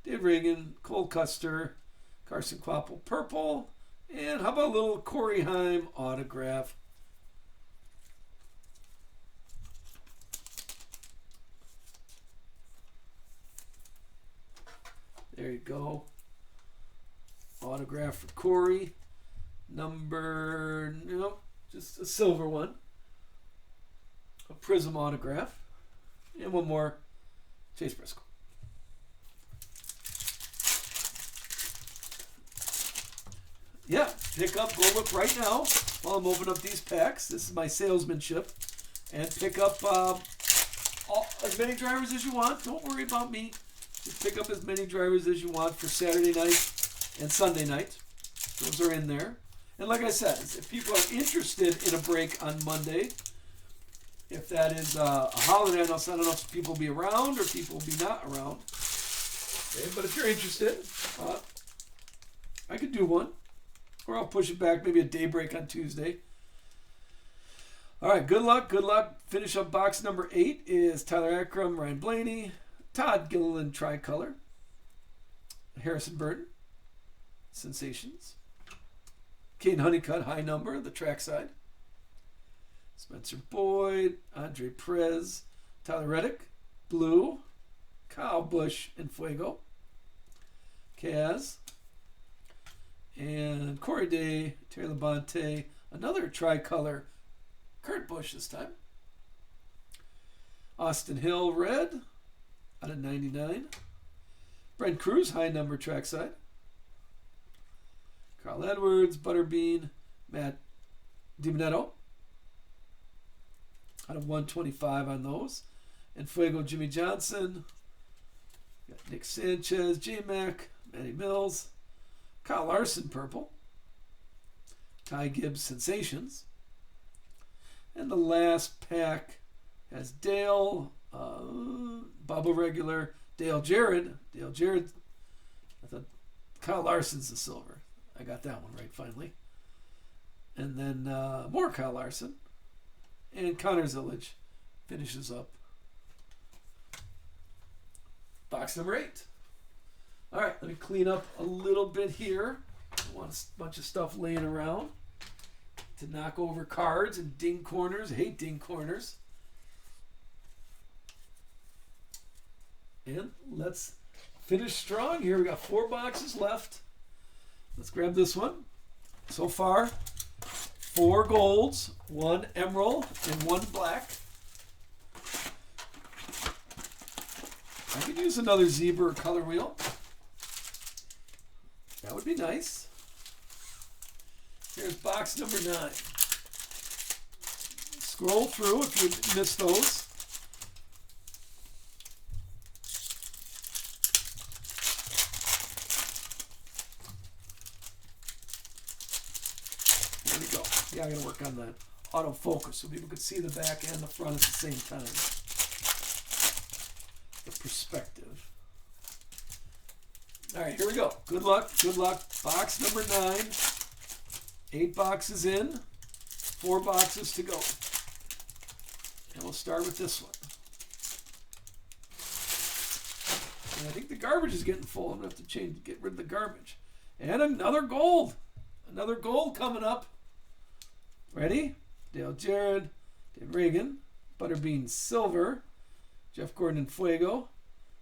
Dave Reagan. Cole Custer. Carson Kvapil, purple. And how about a little Corey Heim autograph? There you go. Autograph for Corey. Nope, just a silver one. A prism autograph. And one more, Chase Briscoe. Yeah, pick up, go look right now while I'm opening up these packs. This is my salesmanship. And pick up as many drivers as you want. Don't worry about me. Just pick up as many drivers as you want for Saturday night and Sunday night. Those are in there. And like I said, if people are interested in a break on Monday, if that is a holiday, I don't know if people will be around or people will be not around. Okay, but if you're interested, I could do one. Or I'll push it back, maybe a day break on Tuesday. All right, good luck, good luck. Finish up box number 8 is Tyler Ackrum, Ryan Blaney, Todd Gilliland tricolor, Harrison Burton, Sensations, Kane Honeycutt, high number, the trackside, Spencer Boyd, Andre Perez, Tyler Reddick, blue, Kyle Busch, and Fuego, Kaz, and Corey Day, Terry Labonte, another tricolor, Kurt Busch this time. Austin Hill, red, out of 99. Brent Cruz, high number trackside. Carl Edwards, Butterbean, Matt DiBenedetto out of 125 on those. And Fuego, Jimmy Johnson. Got Nick Sanchez, J-Mac, Matty Mills. Kyle Larson, purple. Ty Gibbs, Sensations. And the last pack has Dale, Bubba Regular, Dale Jarrett. Dale Jarrett, I thought Kyle Larson's the silver. I got that one right finally. And then more Kyle Larson. And Connor Zillage finishes up box number 8. All right, let me clean up a little bit here. I want a bunch of stuff laying around to knock over cards and ding corners. I hate ding corners. And let's finish strong here. We got 4 boxes left. Let's grab this one. So far, 4 golds, 1 emerald, and 1 black. I could use another zebra color wheel. That would be nice. Here's box number 9. Scroll through if you missed those. There we go. Yeah, I gotta work on that autofocus so people could see the back and the front at the same time. The perspective. All right, here we go. Good luck. Good luck. Box number 9. 8 boxes in. 4 boxes to go. And we'll start with this one. And I think the garbage is getting full. I'm going to have to get rid of the garbage. And another gold. Another gold coming up. Ready? Dale Jarrett, Dave Reagan, Butterbean Silver, Jeff Gordon and Fuego,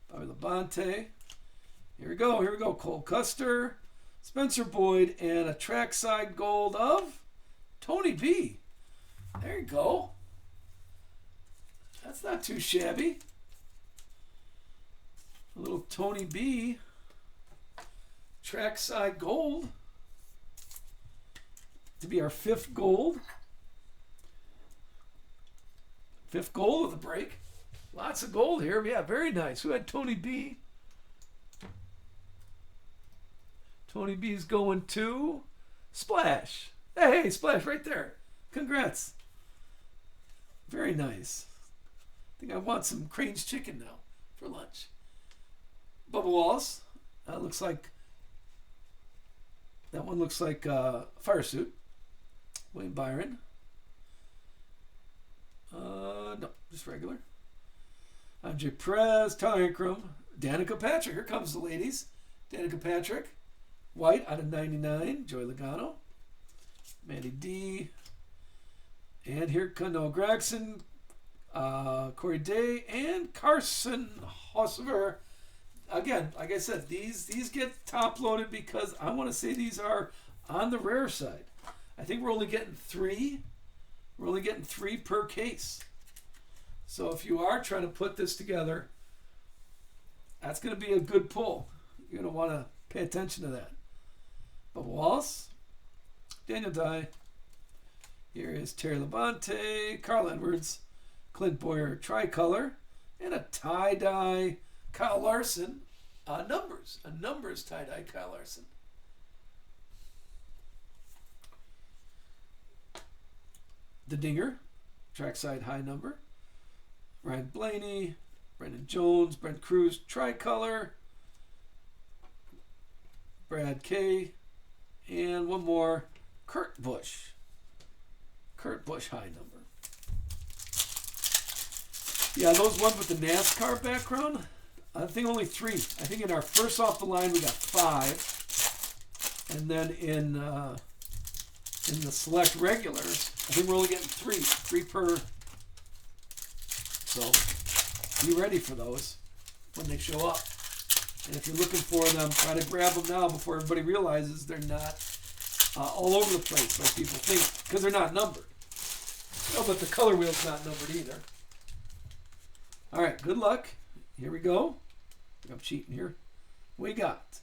Bobby Labonte. Here we go. Here we go. Cole Custer, Spencer Boyd, and a trackside gold of Tony B. There you go. That's not too shabby. A little Tony B. Trackside gold. To be our 5th gold. 5th gold of the break. Lots of gold here. Yeah, very nice. Who had Tony B? Tony B's going to Splash. Hey, Splash, right there. Congrats. Very nice. I think I want some Crane's chicken now for lunch. Bubba Wallace. Looks like that one looks like Fire Suit. Wayne Byron. No, just regular. Andre Perez, Tyler Ankrum, Danica Patrick. Here comes the ladies. Danica Patrick. White out of 99. Joey Logano. Mandy D. And here come Noah Gregson, Corey Day, and Carson Hossover. Again, like I said, these get top loaded because I want to say these are on the rare side. I think we're only getting 3. We're only getting 3 per case. So if you are trying to put this together, that's going to be a good pull. You're going to want to pay attention to that. Bubba Wallace, Daniel Dye. Here is Terry Labonte, Carl Edwards, Clint Boyer tricolor, and a tie-dye Kyle Larson. Numbers. A numbers tie-dye Kyle Larson. The Dinger, trackside high number. Ryan Blaney, Brendan Jones, Brent Cruz, tricolor. Brad K. And one more, Kurt Busch. Kurt Busch high number. Yeah, those ones with the NASCAR background, I think only 3. I think in our first off the line we got 5. And then in the select regulars, I think we're only getting 3 per. So be ready for those when they show up. And if you're looking for them, try to grab them now before everybody realizes they're not all over the place like people think, because they're not numbered. Oh, but the color wheel's not numbered either. All right, good luck. Here we go. I'm cheating here. We got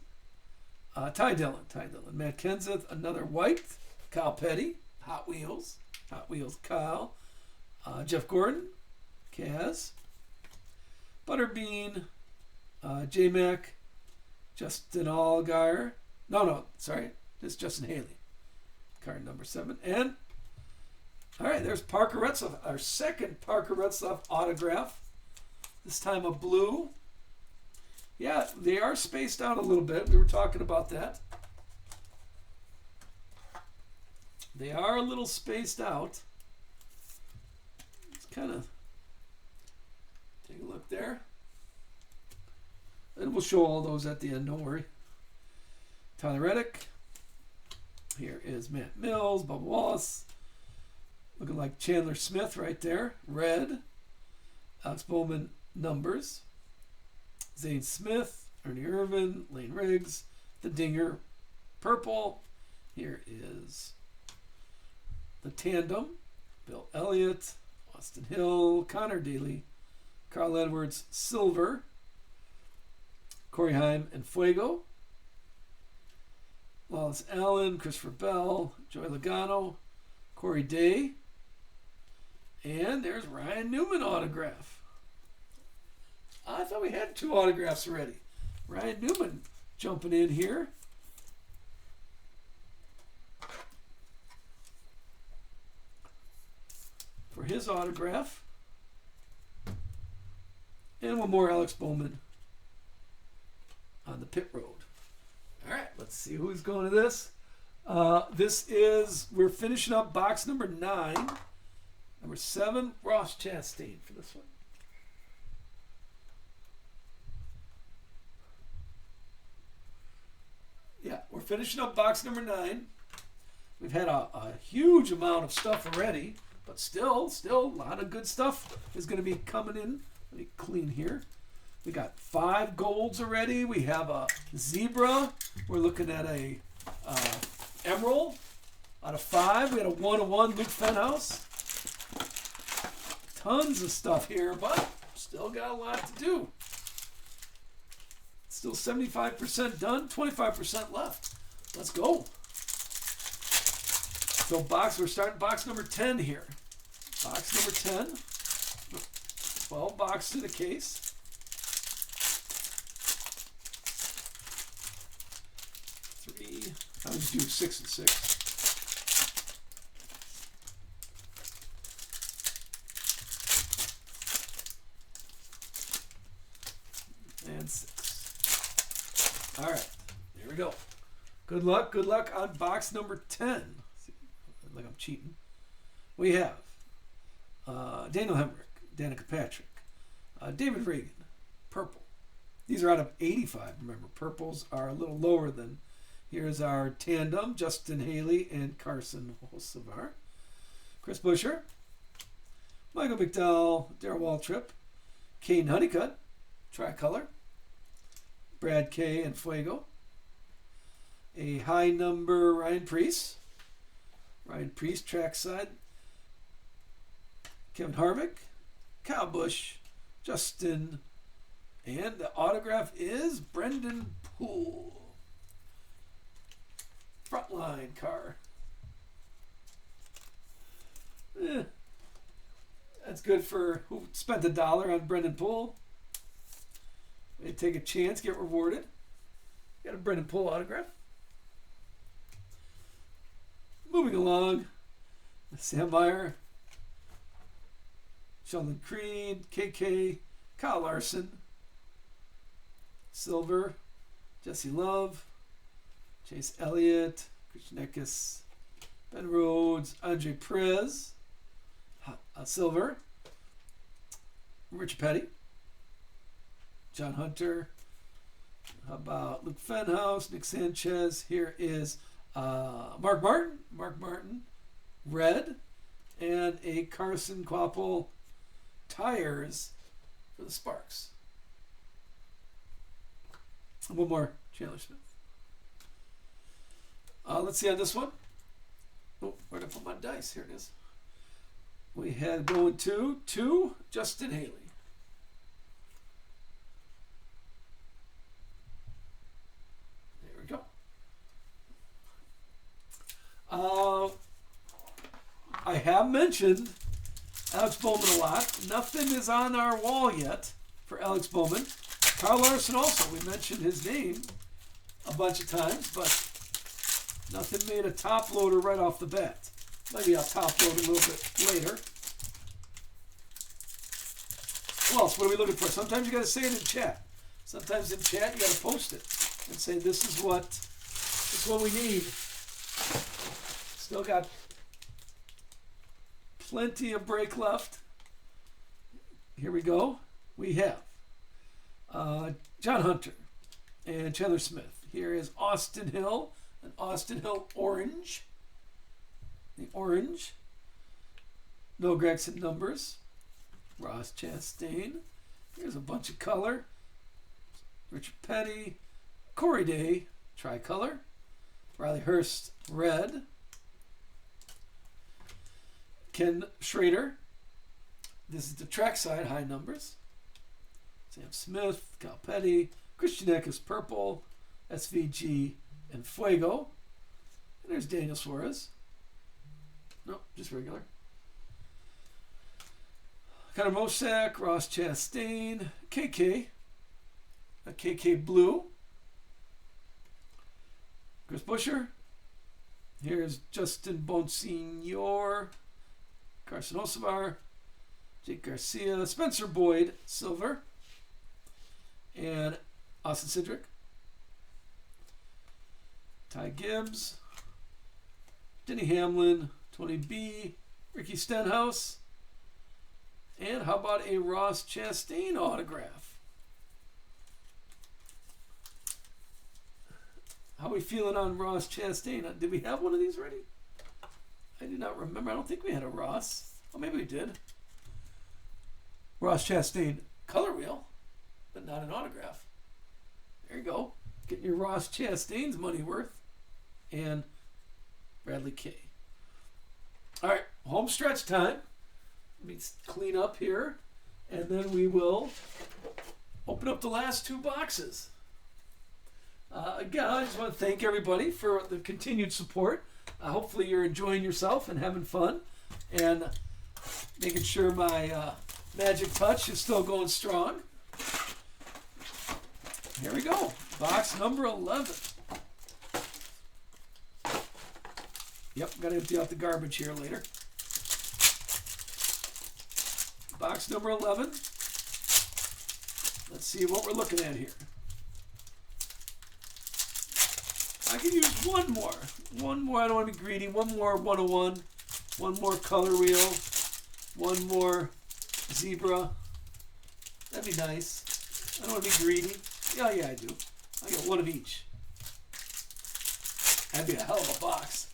Ty Dillon, Matt Kenseth, another white, Kyle Petty, Hot Wheels, Hot Wheels Kyle. Jeff Gordon, Kaz. Butterbean, J-Mac, Justin Allgaier. No, sorry. It's Justin Haley. Card number 7. And, all right, there's Parker Retzlaff, our second Parker Retzlaff autograph. This time a blue. Yeah, they are spaced out a little bit. We were talking about that. They are a little spaced out. Let's kind of take a look there. And we'll show all those at the end, don't worry. Tyler Reddick. Here is Matt Mills, Bubba Wallace. Looking like Chandler Smith right there. Red. Alex Bowman numbers. Zane Smith, Ernie Irvin, Lane Riggs, the Dinger, purple. Here is the tandem, Bill Elliott, Austin Hill, Connor Daly, Carl Edwards, silver, Corey Haim and Fuego, Wallace Allen, Christopher Bell, Joey Logano, Corey Day, and there's Ryan Newman autograph. I thought we had 2 autographs already. Ryan Newman jumping in here. For his autograph. And one more Alex Bowman on the pit road. All right, let's see who's going to this. We're finishing up box number 9. Number 7, Ross Chastain for this one. Yeah, we're finishing up box number 9. We've had a huge amount of stuff already, but still a lot of good stuff is going to be coming in. Let me clean here. We got 5 golds already. We have a zebra. We're looking at a emerald out of 5. We had a 1-1 Luke Fenhouse. Tons of stuff here, but still got a lot to do. Still 75% done, 25% left. Let's go. So we're starting box number 10 here. Box number 10. 12 boxes in a case. I would do 6 and 6. And 6. All right, here we go. Good luck on box number 10. See, like I'm cheating. We have Daniel Hemrick, Danica Patrick, David Reagan, purple. These are out of 85. Remember, purples are a little lower than. Here's our tandem, Justin Haley and Carson Hocevar. Chris Buescher, Michael McDowell, Darrell Waltrip, Kane Honeycutt, tricolor, Brad Kay and Fuego. A high number, Ryan Preece, trackside, Kevin Harvick, Kyle Busch, Justin, and the autograph is Brendan Poole. Frontline car. That's good for who spent $1 on Brendan Poole. They take a chance, get rewarded. Got a Brendan Poole autograph. Moving along, Sam Meyer, Sheldon Creed, KK, Kyle Larson, silver, Jesse Love, Chase Elliott, Christian Eckes, Ben Rhodes, Andre Perez, silver, Richard Petty, John Hunter. How about Luke Fenhouse, Nick Sanchez? Here is Mark Martin, red, and a Carson Kvapil tires for the Sparks. One more, Chandler Smith. Let's see on this one. Oh, where did I put my dice? Here it is. We had going to Justin Haley. There we go. I have mentioned Alex Bowman a lot. Nothing is on our wall yet for Alex Bowman. Kyle Larson also, we mentioned his name a bunch of times, but nothing made a top loader right off the bat. Maybe I'll top load a little bit later. What else? What are we looking for? Sometimes you got to say it in chat. Sometimes in chat you got to post it and say this is what we need. Still got plenty of break left. Here we go. We have John Hunter and Chandler Smith. Here is Austin Hill, an Austin Hill orange. The orange. No Gregson numbers. Ross Chastain. Here's a bunch of color. Richard Petty. Corey Day, tricolor. Riley Hurst, red. Ken Schrader. This is the trackside high numbers. Sam Smith, Cal Petty. Christian Eckes, purple. SVG and Fuego. And there's Daniel Suarez. No, just regular. Connor Mosack, Ross Chastain, KK. A KK blue. Chris Buescher. Here's Justin Bonsignor, Carson Osavar, Jake Garcia, Spencer Boyd, silver, and Austin Cindric. Ty Gibbs, Denny Hamlin, Tony B, Ricky Stenhouse, and how about a Ross Chastain autograph? How are we feeling on Ross Chastain? Did we have one of these already? I do not remember. I don't think we had a Ross. Oh, maybe we did. Ross Chastain color wheel, but not an autograph. There you go. Getting your Ross Chastain's money worth. And Bradley K. All right, home stretch time. Let me clean up here, and then we will open up the last two boxes. Again, I just want to thank everybody for the continued support. Hopefully you're enjoying yourself and having fun and making sure my magic touch is still going strong. Here we go. Box number 11. Yep, got to empty out the garbage here later. Box number 11. Let's see what we're looking at here. I can use one more. One more. I don't want to be greedy. One more 101. One more color wheel. One more zebra. That'd be nice. I don't want to be greedy. Yeah, I do. I get one of each. That'd be a hell of a box.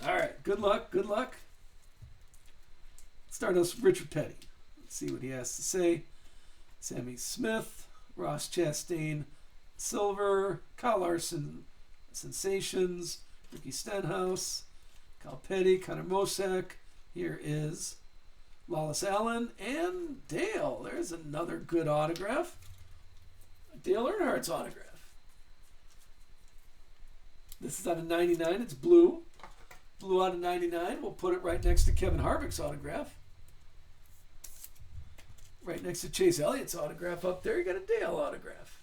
All right. Good luck. Good luck. Start us with Richard Petty. Let's see what he has to say. Sammy Smith, Ross Chastain, silver, Kyle Larson, sensations, Ricky Stenhouse, Cal Petty, Connor Mosack. Here is Lawless Allen and Dale. There's another good autograph. Dale Earnhardt's autograph. This is out of 99. It's blue. Blue out of 99. We'll put it right next to Kevin Harvick's autograph. Right next to Chase Elliott's autograph up there, you got a Dale autograph.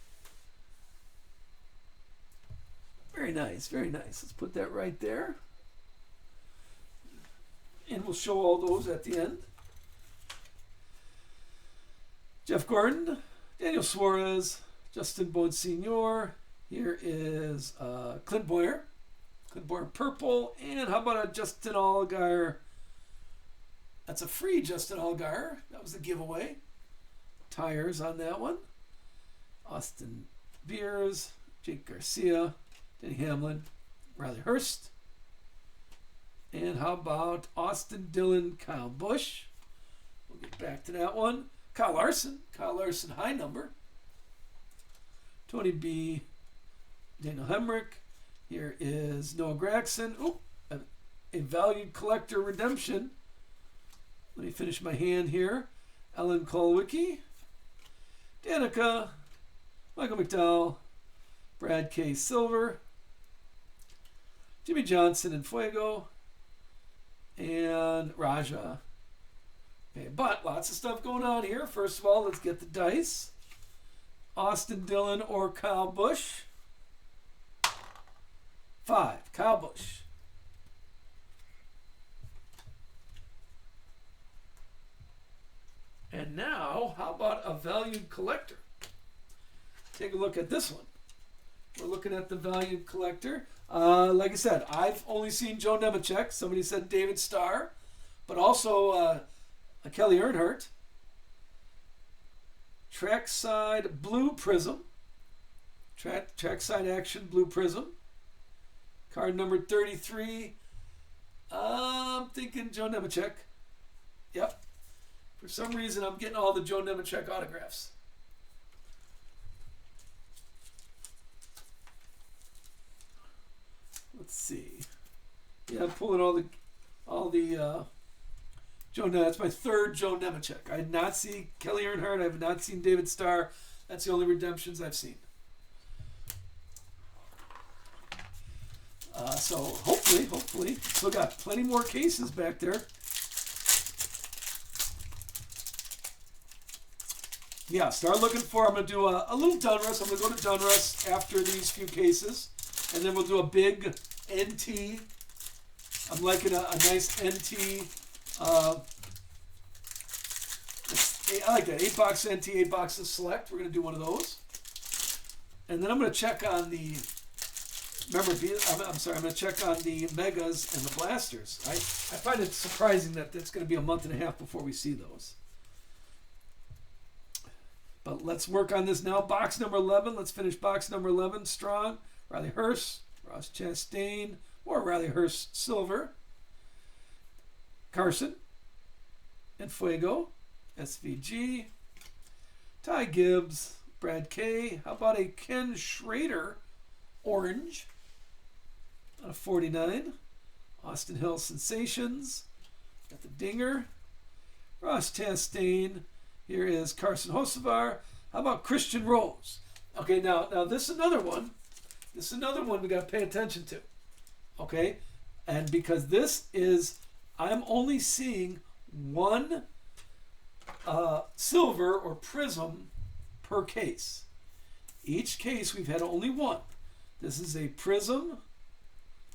Very nice, very nice. Let's put that right there. And we'll show all those at the end. Jeff Gordon, Daniel Suarez, Justin Bonsignor. Here is Clint Boyer. Clint Boyer purple. And how about a Justin Allgaier? That's a free Justin Allgaier. That was the giveaway. Tires on that one. Austin Beers, Jake Garcia, Denny Hamlin, Riley Hurst. And how about Austin Dillon, Kyle Busch? We'll get back to that one. Kyle Larson high number. Tony B, Daniel Hemrick. Here is Noah Gragson. Oh, a valued collector redemption. Let me finish my hand here. Ellen Kolwicki, Danica, Michael McDowell, Brad K. Silver, Jimmy Johnson and Fuego, and Raja. Okay, but lots of stuff going on here. First of all, let's get the dice. Austin Dillon or Kyle Busch. 5, Kyle Busch. And now, how about a valued collector? Take a look at this one. We're looking at the valued collector. Like I said, I've only seen Joe Nemechek. Somebody said David Starr, but also Kelly Earnhardt. Trackside Blue Prism. Trackside Action Blue Prism. Card number 33. I'm thinking Joe Nemechek. Yep. For some reason, I'm getting all the Joe Nemechek autographs. Let's see. Yeah, I'm pulling all the Joe. That's my third Joe Nemechek. I did not see Kelly Earnhardt. I have not seen David Starr. That's the only redemptions I've seen. So hopefully, still got plenty more cases back there. Yeah, start looking for. I'm gonna do a little Donruss. I'm gonna go to Donruss after these few cases, and then we'll do a big NT. I'm liking a nice NT. I like that 8-box NT, 8 boxes select. We're gonna do one of those, and then I'm gonna check on the. I'm going to check on the Megas and the Blasters. I find it surprising that it's going to be a month and a half before we see those. But let's work on this now. Box number 11. Let's finish box number 11 strong. Riley Hurst, Ross Chastain, more Riley Hurst Silver. Carson and Fuego, SVG. Ty Gibbs, Brad K. How about a Ken Schrader Orange? Out of 49. Austin Hill Sensations. Got the Dinger. Ross Chastain. Here is Carson Hocevar. How about Christian Rose? Okay, now this is another one. This is another one we got to pay attention to. Okay? And because this is, I'm only seeing one silver or prism per case. Each case we've had only one. This is a prism,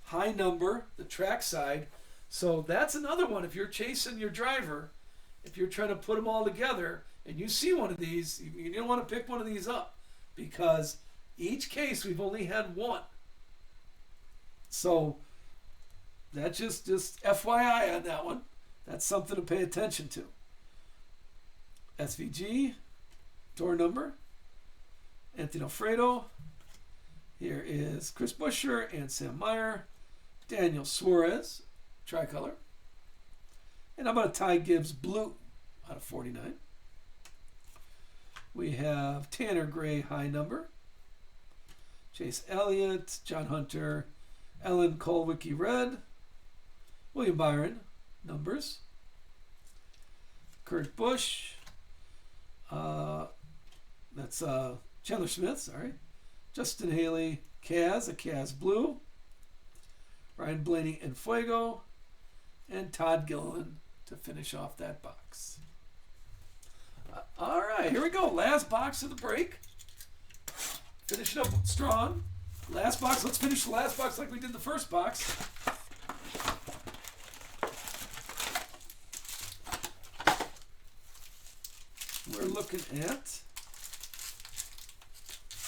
high number, the trackside. So that's another one. If you're chasing your driver, if you're trying to put them all together and you see one of these, you don't want to pick one of these up because each case we've only had one. So that's just FYI on that one. That's something to pay attention to. SVG, door number, Anthony Alfredo. Here is Chris Buescher and Sam Meyer. Daniel Suarez, tricolor. And how about a Ty Gibbs blue out of 49. We have Tanner Gray, high number. Chase Elliott, John Hunter, Ellen Kolwicki red. William Byron, numbers. Kurt Busch. That's Chandler Smith, sorry. Justin Haley, Kaz, a Kaz blue. Ryan Blaney and Fuego. And Todd Gilliland to finish off that box. All right, here we go. Last box of the break. Finish it up strong. Last box. Let's finish the last box like we did the first box. We're looking at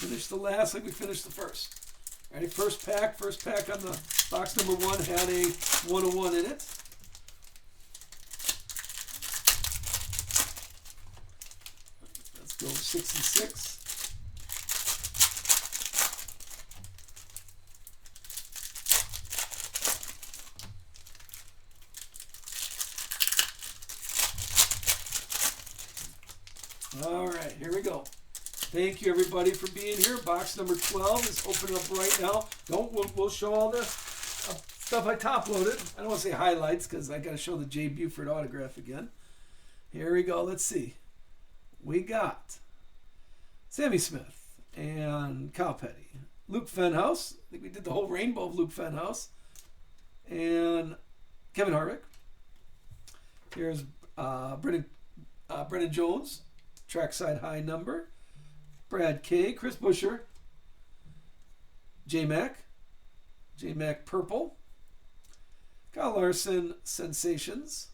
finish the last like we finished the first. Ready? First pack on the box number 1 had a 101 in it. Let's go 6 and 6. All right, here we go. Thank you, everybody, for being here. Box number 12 is opening up right now. We'll show all the stuff I top-loaded. I don't want to say highlights because I got to show the Jay Buford autograph again. Here we go. Let's see. We got Sammy Smith and Kyle Petty. Luke Fenhouse. I think we did the whole rainbow of Luke Fenhouse. And Kevin Harvick. Here's Brennan Jones, trackside high number. Brad K, Chris Buescher, J-Mac purple. Kyle Larson, Sensations.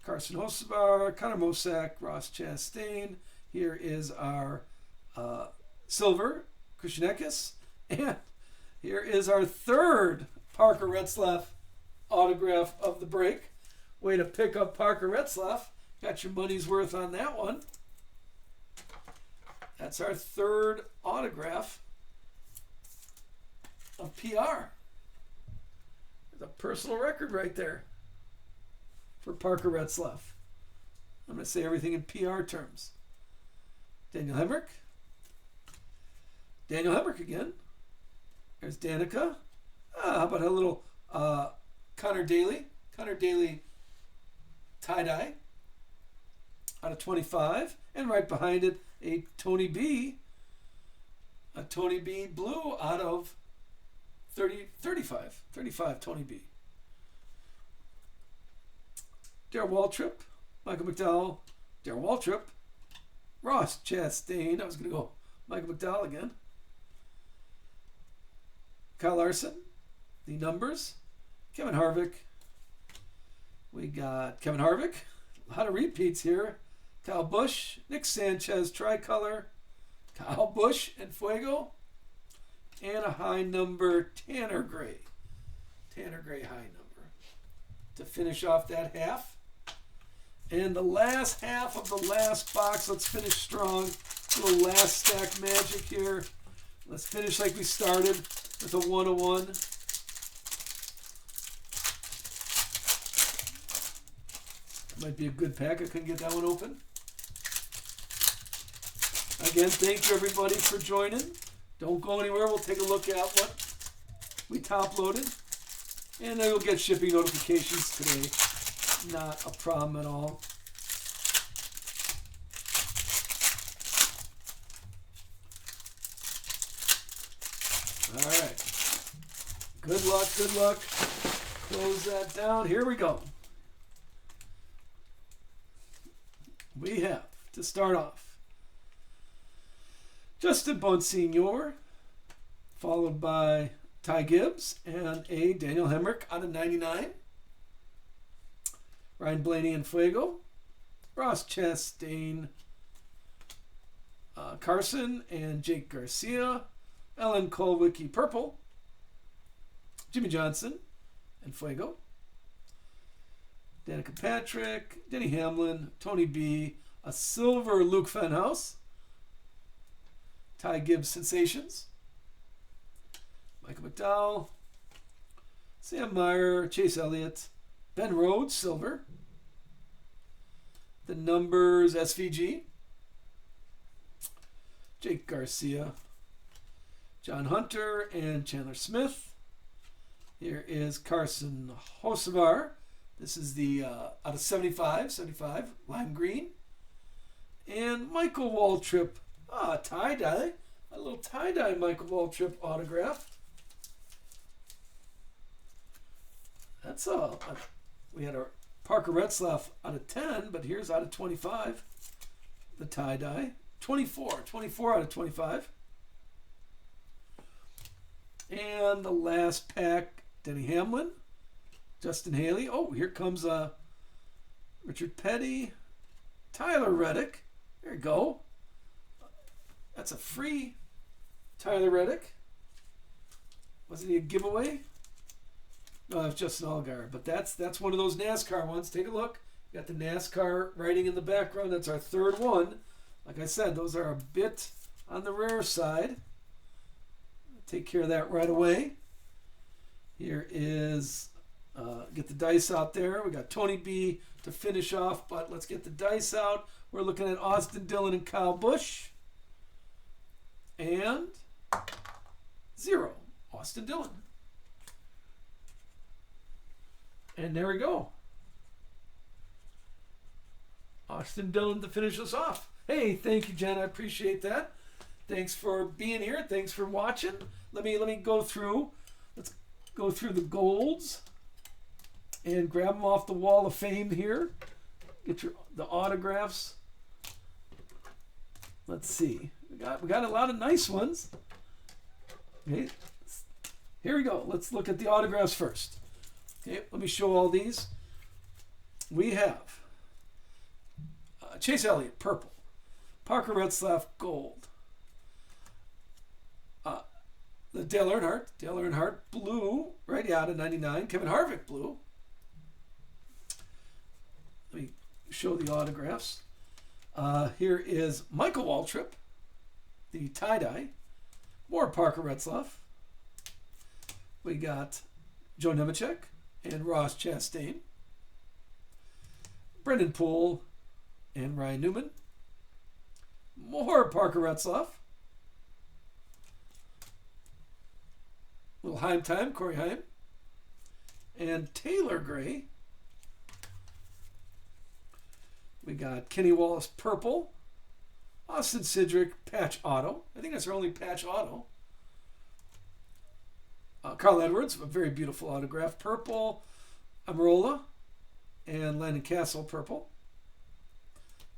Carson Hocevar, Connor Mosack, Ross Chastain. Here is our silver, Christian Eckes. And here is our third Parker Retzlaff autograph of the break. Way to pick up Parker Retzlaff. Got your money's worth on that one. That's our third autograph of PR. There's a personal record right there for Parker Retzlaff. I'm going to say everything in PR terms. Daniel Hemrick. Daniel Hemrick again. There's Danica. How about a little Connor Daly? Connor Daly tie-dye out of 25. And right behind it, a Tony B. A Tony B blue out of 35. 35 Tony B. Darrell Waltrip, Michael McDowell, Darrell Waltrip, Ross Chastain. I was going to go Michael McDowell again. Kyle Larson, the numbers. Kevin Harvick. We got Kevin Harvick. A lot of repeats here. Kyle Busch, Nick Sanchez, tricolor. Kyle Busch and Fuego. And a high number, Tanner Gray. Tanner Gray high number. To finish off that half. And the last half of the last box. Let's finish strong. A little last stack magic here. Let's finish like we started with a 101. Might be a good pack. I couldn't get that one open. Again, thank you everybody for joining. Don't go anywhere. We'll take a look at what we top loaded. And then we'll get shipping notifications today. Not a problem at all. All right. Good luck, good luck. Close that down. Here we go. We have, to start off, Justin Bonsignor, followed by Ty Gibbs and a Daniel Hemrick out of 99. Ryan Blaney and Fuego. Ross Chastain, Carson and Jake Garcia. Ellen Kolwicki purple. Jimmy Johnson and Fuego. Danica Patrick, Denny Hamlin, Tony B, a silver Luke Fenhouse. Ty Gibbs Sensations. Michael McDowell. Sam Meyer, Chase Elliott. Ben Rhodes, silver. The numbers, SVG. Jake Garcia. John Hunter and Chandler Smith. Here is Carson Hocevar. This is the out of 75, lime green. And Michael Waltrip, tie-dye. A little tie-dye Michael Waltrip autograph. That's we had a Parker Retzlaff out of 10, but here's out of 25. The tie-dye. 24 out of 25. And the last pack, Denny Hamlin. Justin Haley. Oh, here comes Richard Petty. Tyler Reddick. There you go. That's a free Tyler Reddick. Wasn't he a giveaway? No, that's Justin Allgaier. But that's one of those NASCAR ones. Take a look. Got the NASCAR writing in the background. That's our third one. Like I said, those are a bit on the rare side. Take care of that right away. Here is, get the dice out there. We got Tony B to finish off, but let's get the dice out. We're looking at Austin Dillon and Kyle Busch. And 0, Austin Dillon. And there we go. Austin Dillon to finish us off. Hey, thank you, Jen. I appreciate that. Thanks for being here. Thanks for watching. Let me go through. Let's go through the golds and grab them off the wall of fame here. get the autographs. Let's see. We got a lot of nice ones. Okay. Here we go. Let's look at the autographs first. Okay, let me show all these. We have Chase Elliott, purple. Parker Retzlaff, gold. The Dale Earnhardt, blue, right out of 99. Kevin Harvick, blue. Let me show the autographs. Here is Michael Waltrip, the tie-dye. More Parker Retzlaff. We got Joe Nemechek and Ross Chastain. Brendan Poole and Ryan Newman. More Parker Retzlaff. Little Heim time, Corey Heim. And Taylor Gray. We got Kenny Wallace, purple. Austin Cindric, patch auto. I think that's our only patch auto. Carl Edwards, a very beautiful autograph. Purple, Amarola, and Landon Castle, purple.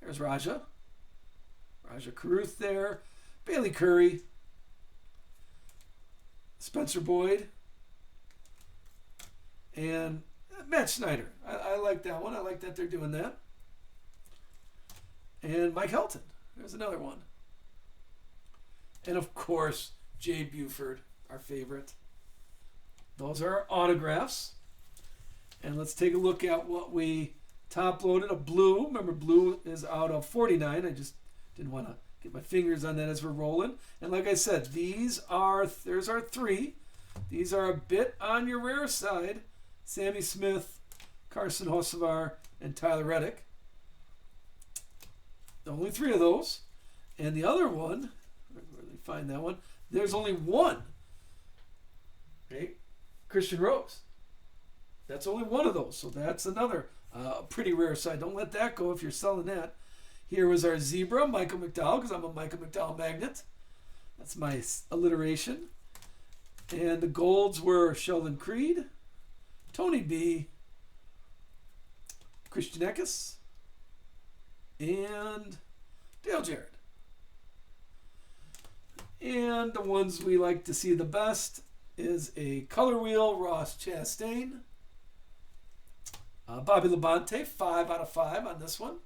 There's Raja Caruth there. Bailey Curry. Spencer Boyd. And Matt Snyder. I like that one. I like that they're doing that. And Mike Helton. There's another one. And of course, Jade Buford, our favorite. Those are our autographs. And let's take a look at what we top loaded. A blue. Remember, blue is out of 49. I just didn't want to get my fingers on that as we're rolling. And like I said, there's our 3. These are a bit on your rare side. Sammy Smith, Carson Hocevar, and Tyler Reddick. Only 3 of those. And the other one, where did we find that one? There's only one. Okay, Christian Rose. That's only one of those. So that's another pretty rare side. Don't let that go if you're selling that. Here was our zebra, Michael McDowell, because I'm a Michael McDowell magnet. That's my alliteration. And the golds were Sheldon Creed, Tony B, Christian Eckes, and Dale Jarrett. And the ones we like to see the best is a color wheel, Ross Chastain. Bobby Labonte, 5 out of 5 on this one.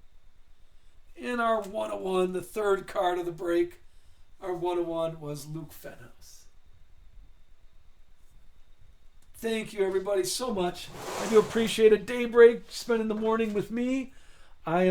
And our 101, the third card of the break, our 101 was Luke Fenhouse. Thank you, everybody, so much. I do appreciate a daybreak, spending the morning with me. I am